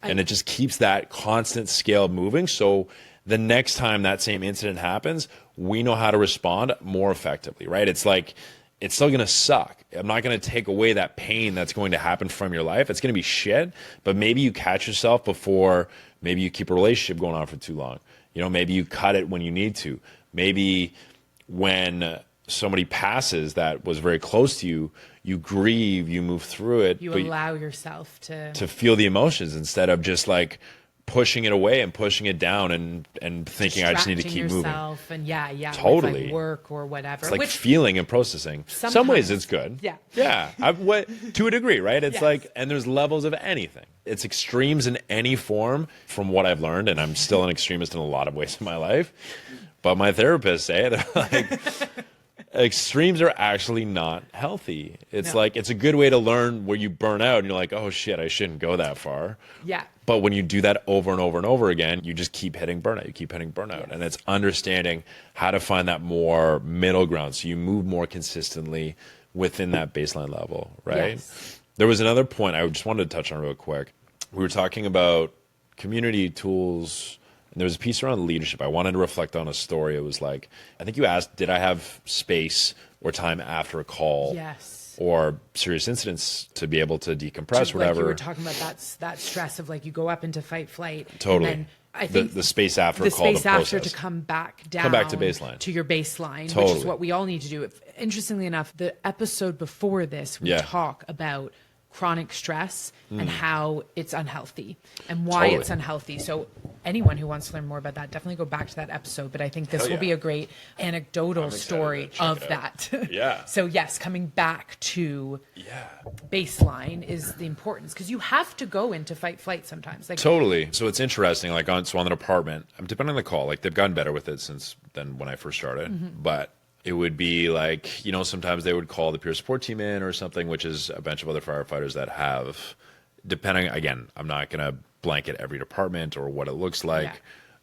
And it just keeps that constant scale moving. So the next time that same incident happens, we know how to respond more effectively, right? It's like, it's still going to suck. I'm not going to take away that pain that's going to happen from your life. It's going to be shit, but maybe you catch yourself before maybe you keep a relationship going on for too long. You know, maybe you cut it when you need to. Maybe when somebody passes that was very close to you, you grieve, you move through it. You but allow yourself to feel the emotions instead of just like pushing it away and pushing it down and thinking I just need to keep moving. yourself and Totally. with like work or whatever. It's like Which feeling and processing. Some ways sometimes- it's good. Yeah. Yeah. To a degree, right? It's Yes. like, and there's levels of anything. It's extremes in any form from what I've learned. And I'm still an extremist in a lot of ways in my life. But my therapists say, they're like, extremes are actually not healthy. It's No. like, it's a good way to learn where you burn out and you're like, oh shit, I shouldn't go that far. Yeah. But when you do that over and over and over again, you just keep hitting burnout. You keep hitting burnout. Yes. And it's understanding how to find that more middle ground so you move more consistently within that baseline level, right? Yes. There was another point I just wanted to touch on real quick. We were talking about community tools, and there was a piece around leadership. I wanted to reflect on a story. It was like, I think you asked, did I have space or time after a call? Yes. Or serious incidents to be able to decompress, or whatever. Like you were talking about that stress of like you go up into fight flight. Totally. And then I think the space after the a call, space to after process. to come back down, Come back to baseline. To your baseline, which Totally. is what we all need to do. Interestingly enough, the episode before this, we talk about chronic stress and how it's unhealthy and why Totally. it's unhealthy. So anyone who wants to learn more about that, definitely go back to that episode. But I think this Hell will yeah. be a great anecdotal excited story to check of it that. out. Yeah. So yes, coming back to baseline is the importance, because you have to go into fight flight sometimes. Like Totally. So it's interesting, like on the department, depending on the call, like they've gotten better with it since then when I first started. But it would be like, you know, sometimes they would call the peer support team in or something, which is a bunch of other firefighters that have, depending, again, I'm not going to blanket every department or what it looks like.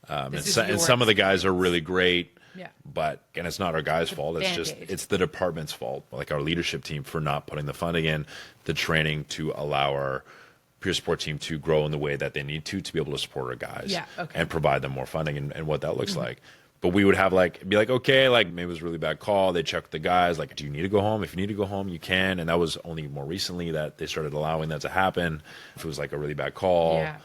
And some of the guys are really great. Yeah. But, and it's not our guys' fault. It's just, Band-Aid. it's the department's fault, like our leadership team, for not putting the funding in, the training to allow our peer support team to grow in the way that they need to be able to support our guys. Yeah, okay. And provide them more funding and what that looks like. But we would have be like, okay, like maybe it was a really bad call. They check with the guys, like, do you need to go home? If you need to go home, you can. And that was only more recently that they started allowing that to happen. If it was like a really bad call. Yeah.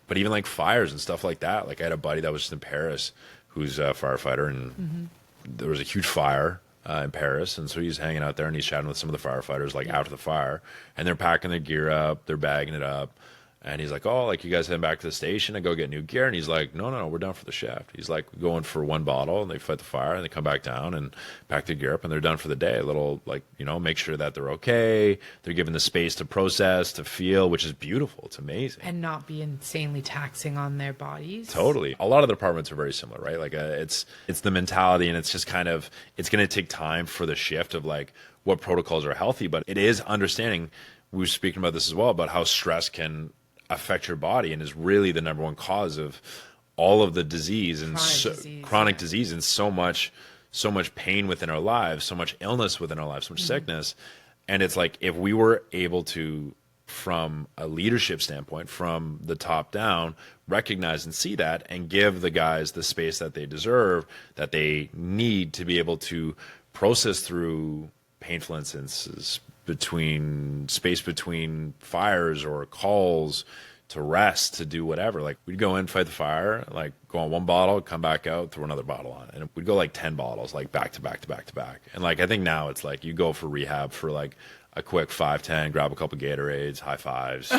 But even like fires and stuff like that. Like I had a buddy that was just in Paris who's a firefighter, and there was a huge fire in Paris. And so he's hanging out there and he's chatting with some of the firefighters like after the fire, and they're packing their gear up, they're bagging it up. And he's like, oh, like you guys heading back to the station and go get new gear? And he's like, no, we're done for the shift. He's like going for one bottle, and they fight the fire and they come back down and pack their gear up, and they're done for the day. A little, like, you know, make sure that they're okay. They're given the space to process, to feel, which is beautiful. It's amazing. and not be insanely taxing on their bodies. Totally. A lot of the departments are very similar, right? Like it's the mentality, and it's just kind of, it's going to take time for the shift of like what protocols are healthy, but it is understanding, we were speaking about this as well, about how stress can affect your body and is really the number one cause of all of the disease and chronic disease and so much pain within our lives, so much illness within our lives, so much sickness. And it's like, if we were able to, from a leadership standpoint, from the top down, recognize and see that and give the guys the space that they deserve, that they need to be able to process through painful instances, between fires or calls, to rest, to do whatever. Like we'd go in, fight the fire, like go on one bottle, come back out, throw another bottle on. And we'd go like 10 bottles, like back to back to back to back. And like, I think now it's like you go for rehab for like a quick 5-10, grab a couple Gatorades, high fives,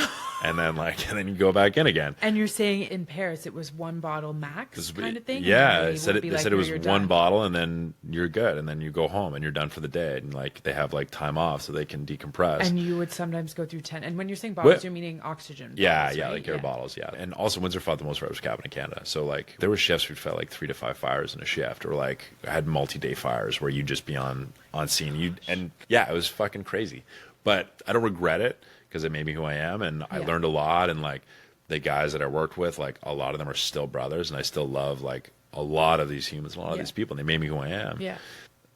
and then you go back in again. And you're saying in Paris it was one bottle max kind of thing? Yeah, they they said it was one bottle, and then you're good, and then you go home and you're done for the day, and like they have like time off so they can decompress. And you would sometimes go through 10. And when you're saying bottles, you're meaning oxygen bottles, yeah, right? like air bottles, yeah. And also Windsor fought the most fires cabin in Canada. So like there were shifts we'd fight like 3 to 5 fires in a shift, or like had multi-day fires where you'd just be on scene. It was fucking crazy. But I don't regret it, because it made me who I am, and I learned a lot. And like the guys that I worked with, like a lot of them are still brothers, and I still love like a lot of these humans, a lot of these people, and they made me who I am. Yeah.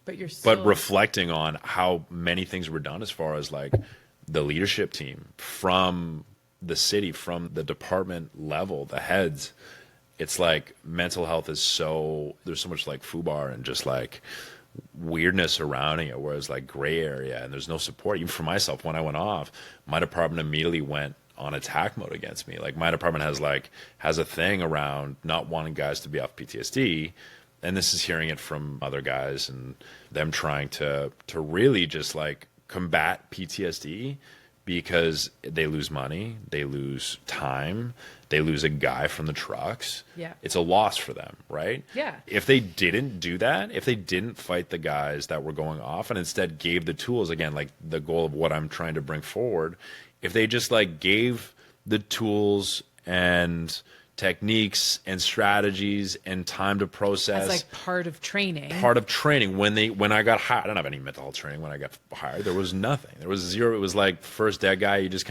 But you're still... But reflecting on how many things were done as far as like the leadership team from the city, from the department level, the heads, it's like mental health is there's so much like FUBAR and just like weirdness surrounding it, where it's like gray area and there's no support. Even for myself, when I went off, my department immediately went on attack mode against me. Like my department has a thing around not wanting guys to be off PTSD, and this is hearing it from other guys and them trying to really just like combat PTSD, because they lose money, they lose time, they lose a guy from the trucks. Yeah. It's a loss for them, right? Yeah. If they didn't do that, if they didn't fight the guys that were going off and instead gave the tools, again, like the goal of what I'm trying to bring forward, if they just like gave the tools and techniques and strategies and time to process. As like part of training. When I got hired, I don't have any mental health training. When I got hired, there was nothing. There was zero. It was like first dead guy. You just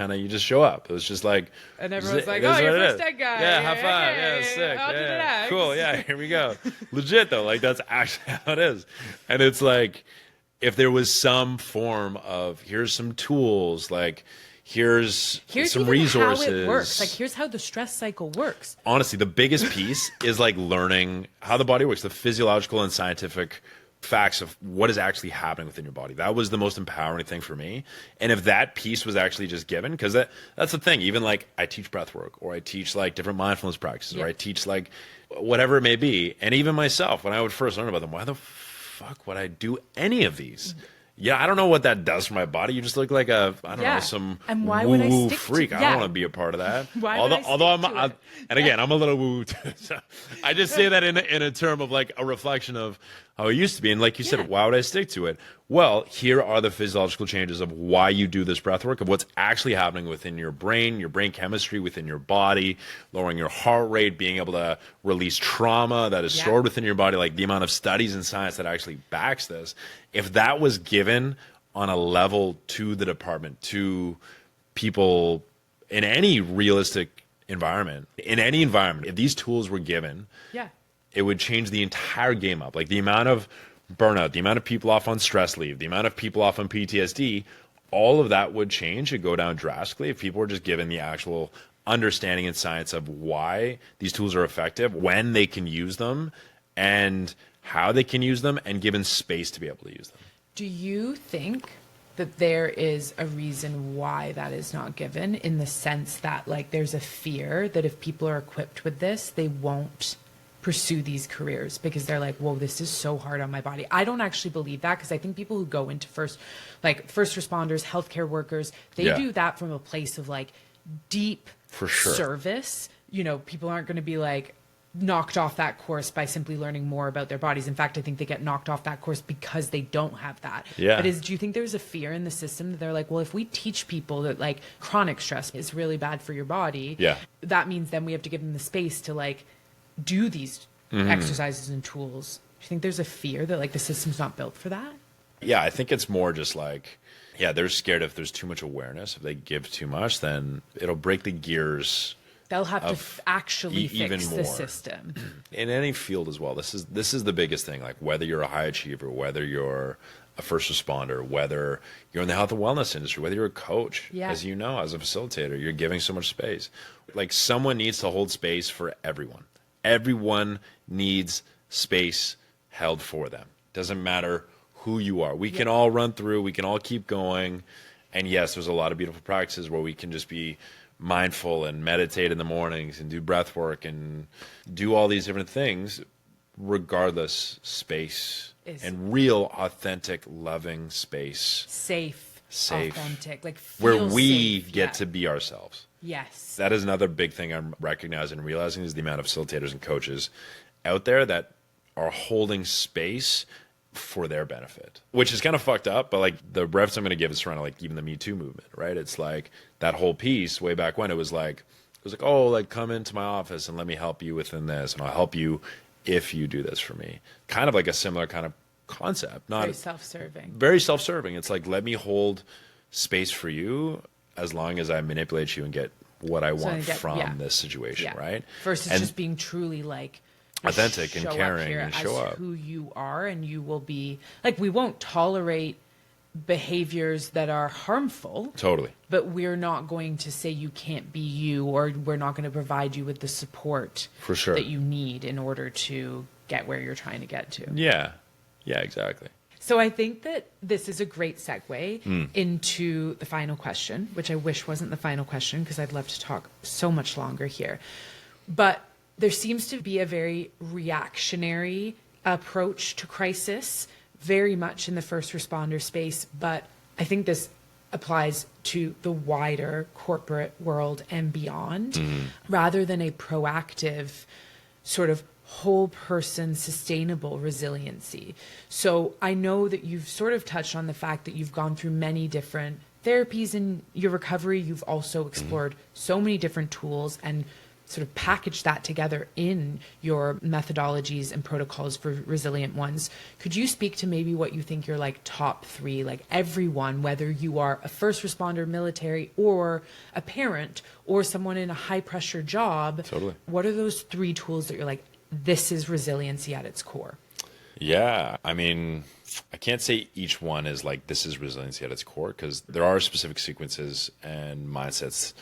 show up. It was just like, and everyone's like, oh, you're first dead guy. Yeah, high five. Okay. Yeah, sick. I'll do the Yeah, next. cool. Yeah, here we go. Legit though. Like that's actually how it is. And it's like, if there was some form of here's some tools, like here's some resources. How it works. Like here's how the stress cycle works. Honestly, the biggest piece is like learning how the body works, the physiological and scientific facts of what is actually happening within your body. That was the most empowering thing for me. And if that piece was actually just given, because that's the thing, even like I teach breath work, or I teach like different mindfulness practices, or I teach like whatever it may be. And even myself, when I would first learn about them, why the fuck would I do any of these? Yeah, I don't know what that does for my body. You just look like some woo-woo freak. I don't want to be a part of that. And again, I'm a little woo too. So I just say that in a term of like a reflection of how it used to be. And like you said, why would I stick to it? Well, here are the physiological changes of why you do this breath work, of what's actually happening within your brain chemistry, within your body, lowering your heart rate, being able to release trauma that is stored within your body, like the amount of studies and science that actually backs this. If that was given on a level to the department, to people in any realistic environment, if these tools were given, it would change the entire game up. Like the amount of burnout, the amount of people off on stress leave, the amount of people off on PTSD, all of that would change and go down drastically if people were just given the actual understanding and science of why these tools are effective, when they can use them, and how they can use them, and given space to be able to use them. Do you think that there is a reason why that is not given, in the sense that like there's a fear that if people are equipped with this, they won't pursue these careers because they're like, whoa, this is so hard on my body? I don't actually believe that, because I think people who go into first responders, healthcare workers, they do that from a place of like deep service. You know, people aren't going to be like knocked off that course by simply learning more about their bodies. In fact, I think they get knocked off that course because they don't have that. But do you think there's a fear in the system that they're like, well, if we teach people that like chronic stress is really bad for your body, that means then we have to give them the space to like do these exercises and tools? Do you think there's a fear that like the system's not built for that? Yeah, I think it's more just like, they're scared if there's too much awareness. If they give too much, then it'll break the gears. They'll have to actually fix the system. In any field as well. This is the biggest thing. Like whether you're a high achiever, whether you're a first responder, whether you're in the health and wellness industry, whether you're a coach, as you know, as a facilitator, you're giving so much space. Like someone needs to hold space for everyone. Everyone needs space held for them. Doesn't matter who you are. We can all run through, we can all keep going. And yes, there's a lot of beautiful practices where we can just be mindful and meditate in the mornings and do breath work and do all these different things. Regardless, space and real, authentic, loving space. Safe, authentic, like where we get to be ourselves. Yes. That is another big thing I'm recognizing and realizing, is the amount of facilitators and coaches out there that are holding space for their benefit, which is kind of fucked up. But like the refs I'm going to give is around like even the Me Too movement, right? It's like that whole piece way back when it was like, oh, like come into my office and let me help you within this, and I'll help you if you do this for me. Kind of like a similar kind of concept. Not very self-serving. Very self-serving. It's like, let me hold space for you as long as I manipulate you and get what I want from this situation, right? Versus just being truly like authentic and caring and show up who you are, and you will be like, we won't tolerate behaviors that are harmful. Totally. But we're not going to say you can't be you, or we're not going to provide you with the support for sure that you need in order to get where you're trying to get to. Yeah, exactly. So I think that this is a great segue into the final question, which I wish wasn't the final question because I'd love to talk so much longer here. But there seems to be a very reactionary approach to crisis, very much in the first responder space. But I think this applies to the wider corporate world and beyond, rather than a proactive sort of whole person sustainable resiliency. So I know that you've sort of touched on the fact that you've gone through many different therapies in your recovery. You've also explored so many different tools and sort of package that together in your methodologies and protocols for resilient ones. Could you speak to maybe what you think your like top three, like everyone, whether you are a first responder, military, or a parent, or someone in a high pressure job, Totally. what are those three tools that you're like, this is resiliency at its core? Yeah, I mean, I can't say each one is like, this is resiliency at its core, because there are specific sequences and mindsets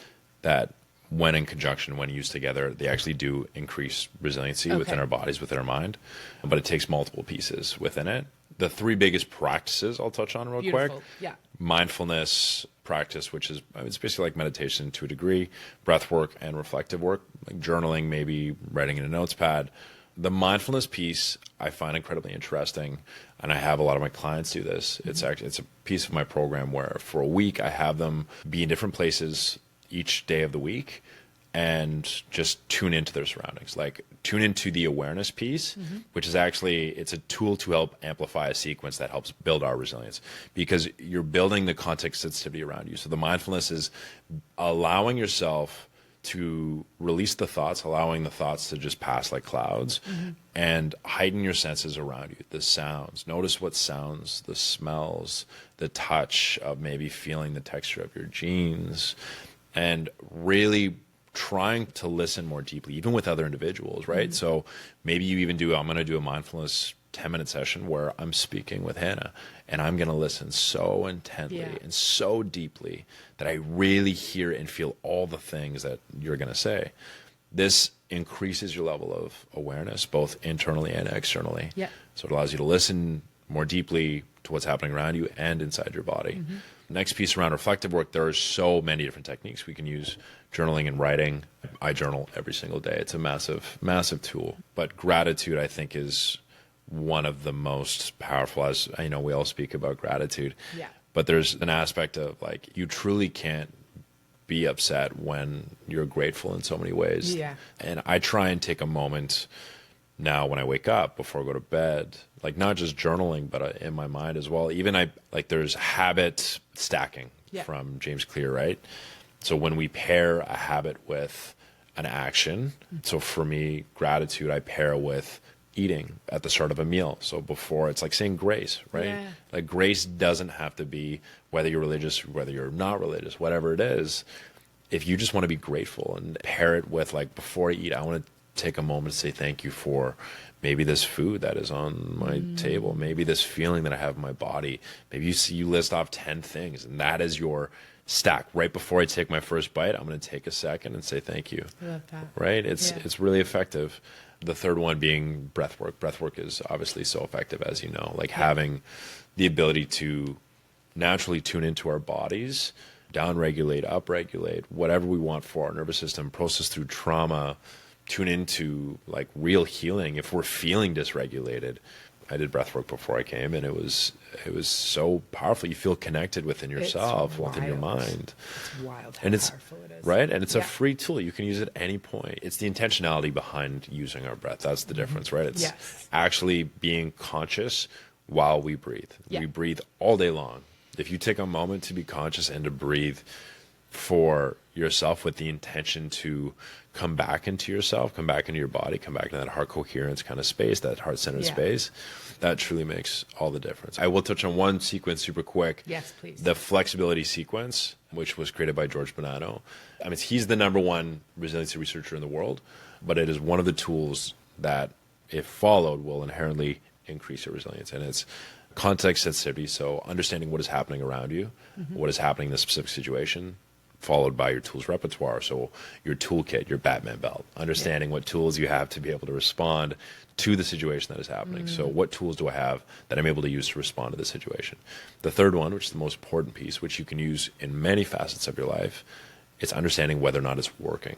that when in conjunction, when used together, they actually do increase resiliency within our bodies, within our mind. But it takes multiple pieces within it. The three biggest practices I'll touch on real quick. Yeah. Mindfulness practice, which is, it's basically like meditation to a degree, breath work and reflective work, like journaling, maybe writing in a notes pad. The mindfulness piece I find incredibly interesting, and I have a lot of my clients do this. It's actually, it's a piece of my program where for a week I have them be in different places each day of the week and just tune into their surroundings, like tune into the awareness piece, which is actually, it's a tool to help amplify a sequence that helps build our resilience, because you're building the context sensitivity around you. So the mindfulness is allowing yourself to release the thoughts, allowing the thoughts to just pass like clouds, and heighten your senses around you. The sounds, notice what sounds, the smells, the touch of maybe feeling the texture of your jeans, and really trying to listen more deeply, even with other individuals, right? So maybe you even I'm going to do a mindfulness 10-minute session where I'm speaking with Hannah, and I'm going to listen so intently and so deeply that I really hear and feel all the things that you're going to say. This increases your level of awareness, both internally and externally. Yeah. So it allows you to listen more deeply to what's happening around you and inside your body. Next piece around reflective work, there are so many different techniques we can use. Journaling and writing. I journal every single day. It's a massive, massive tool. But gratitude, I think, is one of the most powerful. As I know, we all speak about gratitude. Yeah. But there's an aspect of like, you truly can't be upset when you're grateful in so many ways. Yeah. And I try and take a moment now when I wake up before I go to bed, like not just journaling, but in my mind as well. Even there's habit stacking from James Clear, right? So when we pair a habit with an action, so for me, gratitude, I pair with eating at the start of a meal. So before, it's like saying grace, right? Yeah. Like grace doesn't have to be whether you're religious, whether you're not religious, whatever it is. If you just want to be grateful and pair it with like, before I eat, I want to take a moment to say thank you for maybe this food that is on my table, maybe this feeling that I have in my body. Maybe you list off 10 things, and that is your stack. Right before I take my first bite, I'm going to take a second and say thank you. I love that. Right? It's really effective. The third one being breath work. Breath work is obviously so effective, as you know, like having the ability to naturally tune into our bodies, down-regulate, up-regulate, whatever we want for our nervous system, process through trauma, tune into like real healing if we're feeling dysregulated. I did breath work before I came, and it was so powerful. You feel connected within yourself, within your mind. It's wild how and it's powerful it is. Right? And it's a free tool. You can use it at any point. It's the intentionality behind using our breath. That's the difference, right? It's actually being conscious while we breathe. We breathe all day long. If you take a moment to be conscious and to breathe for yourself with the intention to come back into yourself, come back into your body, come back into that heart coherence kind of space, that heart-centered space, that truly makes all the difference. I will touch on one sequence super quick. Yes, please. The flexibility sequence, which was created by George Bonanno. I mean, he's the #1 resiliency researcher in the world, but it is one of the tools that, if followed, will inherently increase your resilience. And it's context sensitivity, so understanding what is happening around you, what is happening in this specific situation, followed by your tools repertoire. So your toolkit, your Batman belt, understanding what tools you have to be able to respond to the situation that is happening. So what tools do I have that I'm able to use to respond to the situation? The third one, which is the most important piece, which you can use in many facets of your life, it's understanding whether or not it's working.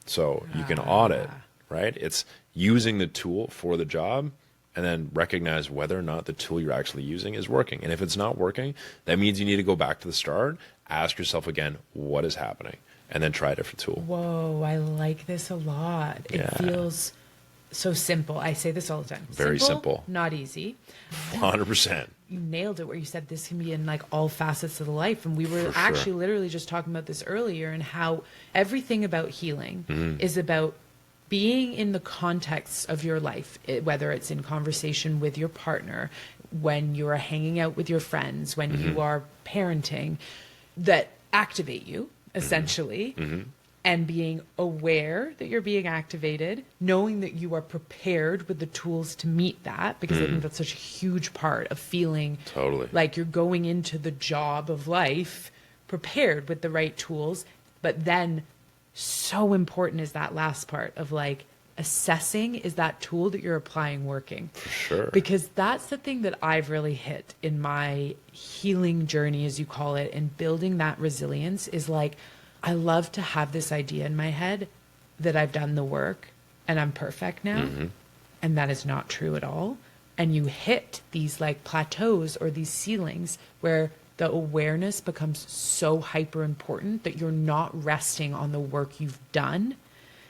So you can audit, right? It's using the tool for the job, and then recognize whether or not the tool you're actually using is working. And if it's not working, that means you need to go back to the start, ask yourself again, what is happening? And then try a different tool. Whoa, I like this a lot. It feels so simple. I say this all the time. Very simple. Not easy. 100%. You nailed it where you said this can be in like all facets of the life. And we were actually literally just talking about this earlier, and how everything about healing is about being in the context of your life, whether it's in conversation with your partner, when you are hanging out with your friends, when you are parenting, that activate you essentially. And being aware that you're being activated, knowing that you are prepared with the tools to meet that, because I think that's such a huge part of feeling like you're going into the job of life prepared with the right tools. But then so important is that last part of like assessing, is that tool that you're applying working? For sure. Because that's the thing that I've really hit in my healing journey, as you call it, and building that resilience is like, I love to have this idea in my head that I've done the work and I'm perfect now. And that is not true at all. And you hit these like plateaus or these ceilings where the awareness becomes so hyper important that you're not resting on the work you've done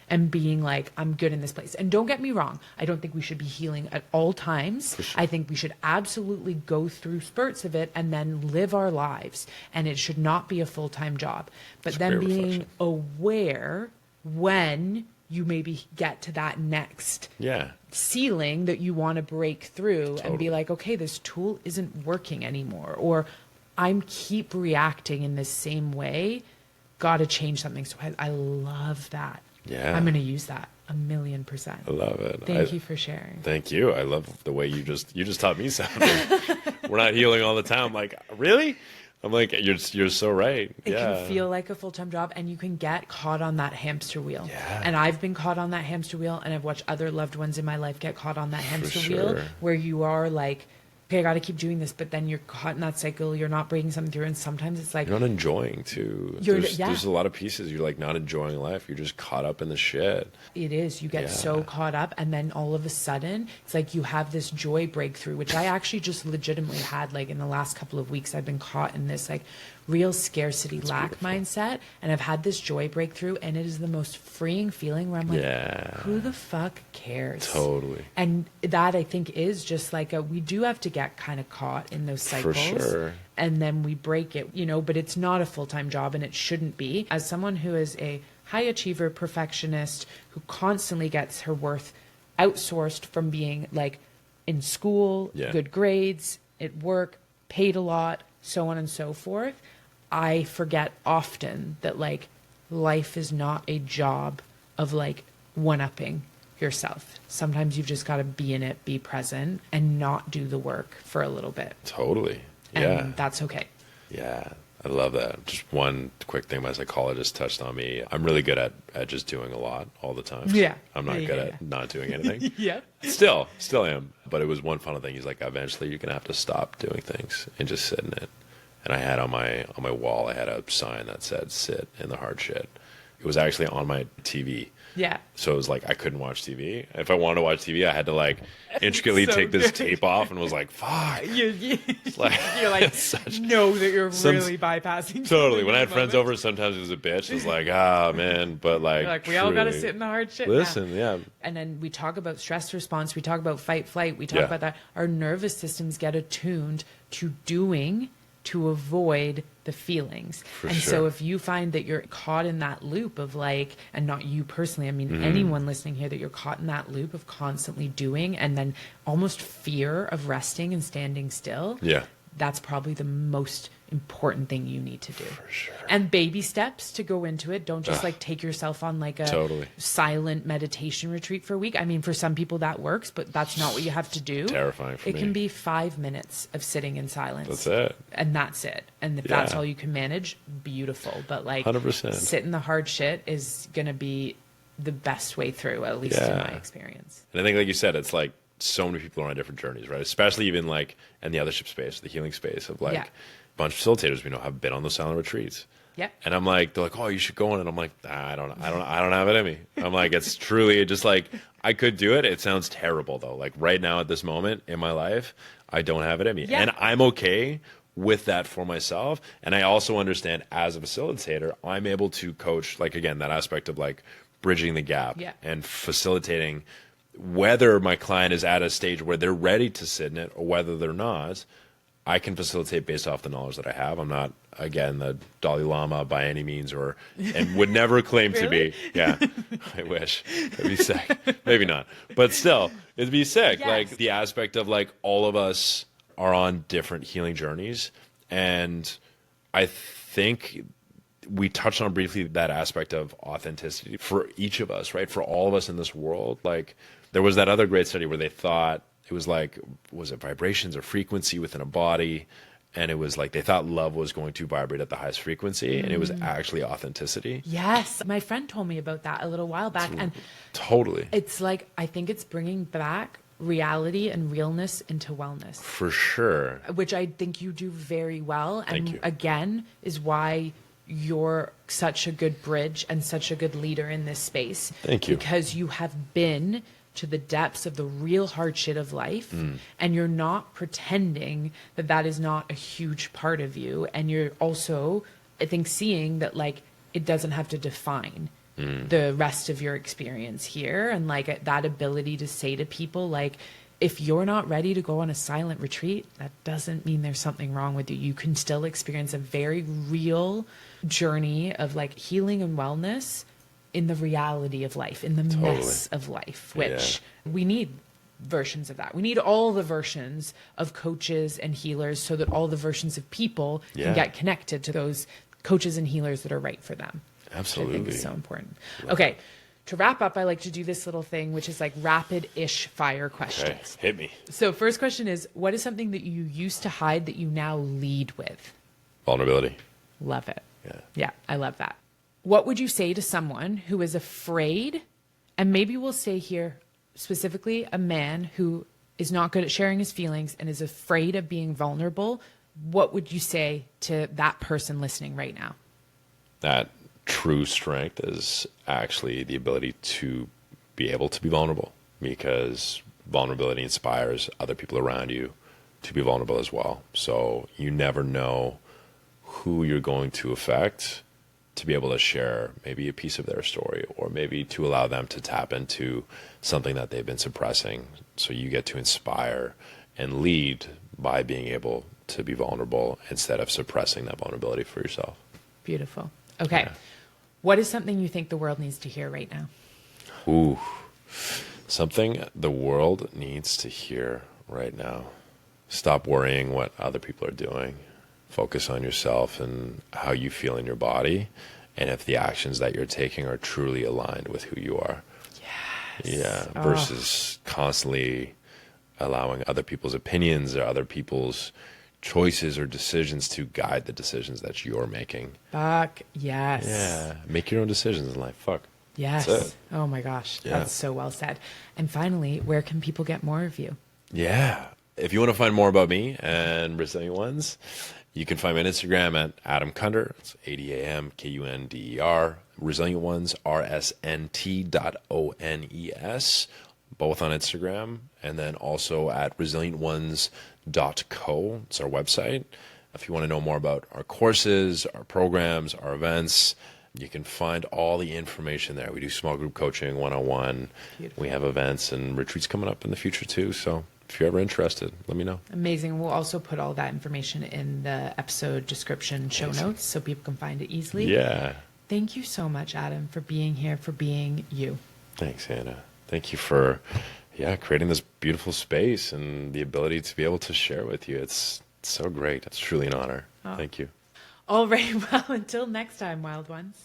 and being like, I'm good in this place. And don't get me wrong, I don't think we should be healing at all times. I think we should absolutely go through spurts of it and then live our lives. And it should not be a full-time job. But then being aware when you maybe get to that next ceiling that you want to break through and be like, okay, this tool isn't working anymore. Or I'm keep reacting in this same way. Got to change something. So I love that. Yeah. I'm going to use that 1,000,000%. I love it. Thank you for sharing. Thank you. I love the way you just taught me something. We're not healing all the time. I'm like, really? I'm like, you're so right. It can feel like a full-time job, and you can get caught on that hamster wheel. Yeah. And I've been caught on that hamster wheel, and I've watched other loved ones in my life get caught on that hamster wheel, where you are like, okay, I got to keep doing this, but then you're caught in that cycle. You're not breaking something through, and sometimes it's like you're not enjoying too. There's a lot of pieces you're like not enjoying life. You're just caught up in the shit. It is. You get so caught up, and then all of a sudden, it's like you have this joy breakthrough, which I actually just legitimately had. Like in the last couple of weeks, I've been caught in this like real scarcity lack mindset, and I've had this joy breakthrough, and it is the most freeing feeling where I'm like, who the fuck cares? Totally. And that I think is just like we do have to get kind of caught in those cycles. For sure. And then we break it, but it's not a full-time job, and it shouldn't be. As someone who is a high achiever, perfectionist, who constantly gets her worth outsourced from being like in school, good grades, at work, paid a lot, so on and so forth, I forget often that like life is not a job of like one-upping yourself. Sometimes you've just got to be in it, be present, and not do the work for a little bit. Totally. Yeah. And that's okay. Yeah. I love that. Just one quick thing my psychologist touched on me. I'm really good at just doing a lot all the time. Yeah. I'm not good at not doing anything. Still am. But it was one fun thing. He's like, eventually you're going to have to stop doing things and just sit in it. And I had on my wall, I had a sign that said, sit in the hard shit. It was actually on my TV. Yeah. So it was like I couldn't watch TV. If I wanted to watch TV, I had to like intricately take this tape off, and was like, "Fuck." You're like, know that you're really bypassing. Totally. When I had friends over, sometimes it was a bitch. It was like, man, but like, you're like we all got to sit in the hard shit. Listen, And then we talk about stress response. We talk about fight, flight. We talk about that. Our nervous systems get attuned to doing to avoid the feelings. So if you find that you're caught in that loop of like, and not you personally, I mean anyone listening here, that you're caught in that loop of constantly doing and then almost fear of resting and standing still, that's probably the most important thing you need to do. For sure. And baby steps to go into it. Don't just like take yourself on like a silent meditation retreat for a week. I mean, for some people that works, but that's not what you have to do. Terrifying for me. It can be 5 minutes of sitting in silence. That's it. And that's it. And if that's all you can manage, beautiful. But like 100%. Sit in the hard shit is going to be the best way through, at least in my experience. And I think, like you said, it's like so many people are on different journeys, right? Especially even like in the othership space, the healing space of like, a bunch of facilitators we know have been on those silent retreats. And I'm like, they're like, oh, you should go on. And I'm like, I don't have it in me. I'm like, it's truly just like, I could do it. It sounds terrible though. Like right now at this moment in my life, I don't have it in me. And I'm okay with that for myself. And I also understand as a facilitator, I'm able to coach, like, again, that aspect of like bridging the gap and facilitating whether my client is at a stage where they're ready to sit in it or whether they're not, I can facilitate based off the knowledge that I have. I'm not, again, the Dalai Lama by any means, and would never claim to be. Yeah, I wish. That'd be sick. Maybe not. But still, it'd be sick. Yes. Like the aspect of like all of us are on different healing journeys. And I think we touched on briefly that aspect of authenticity for each of us, right? For all of us in this world. Like there was that other great study where they thought it was like, was it vibrations or frequency within a body? And it was like they thought love was going to vibrate at the highest frequency, and it was actually authenticity. Yes. My friend told me about that a little while back. And Totally. it's like, I think it's bringing back reality and realness into wellness. For sure. Which I think you do very well. Thank And you. again, is why you're such a good bridge and such a good leader in this space. Thank you. Because you have been to the depths of the real hard shit of life, and you're not pretending that that is not a huge part of you. And you're also, I think, seeing that like it doesn't have to define the rest of your experience here. And like that ability to say to people, like, if you're not ready to go on a silent retreat, that doesn't mean there's something wrong with you. You can still experience a very real journey of like healing and wellness in the reality of life, in the mess of life, which we need versions of that. We need all the versions of coaches and healers so that all the versions of people can get connected to those coaches and healers that are right for them. Absolutely. Which I think is so important. Okay. To wrap up, I like to do this little thing, which is like rapid-ish fire questions. Okay, hit me. So first question is, what is something that you used to hide that you now lead with? Vulnerability. Love it. Yeah. Yeah, I love that. What would you say to someone who is afraid, and maybe we'll say here specifically a man who is not good at sharing his feelings and is afraid of being vulnerable? What would you say to that person listening right now? That true strength is actually the ability to be able to be vulnerable, because vulnerability inspires other people around you to be vulnerable as well. So you never know who you're going to affect to be able to share maybe a piece of their story, or maybe to allow them to tap into something that they've been suppressing. So you get to inspire and lead by being able to be vulnerable instead of suppressing that vulnerability for yourself. Beautiful. Okay. Yeah. What is something you think the world needs to hear right now? Ooh, something the world needs to hear right now. Stop worrying what other people are doing. Focus on yourself and how you feel in your body, and if the actions that you're taking are truly aligned with who you are. Yes. Yeah, versus constantly allowing other people's opinions or other people's choices or decisions to guide the decisions that you're making. Fuck, yes. Yeah, make your own decisions in life. Fuck. Yes. That's it. Oh my gosh. Yeah. That's so well said. And finally, where can people get more of you? Yeah. If you want to find more about me and Resilient Ones, you can find me on Instagram at Adam Kunder. It's ADAMKUNDER. Resilient Ones, RSNT.ONES. Both on Instagram. And then also at resilientones.co. It's our website. If you want to know more about our courses, our programs, our events, you can find all the information there. We do small group coaching, one-on-one. Beautiful. We have events and retreats coming up in the future too. So if you're ever interested, let me know. Amazing. We'll also put all that information in the episode description show notes so people can find it easily. Yeah. Thank you so much, Adam, for being here, for being you. Thanks, Anna. Thank you for creating this beautiful space and the ability to be able to share with you. It's so great. It's truly an honor. Thank you. All right. Well, until next time, wild ones.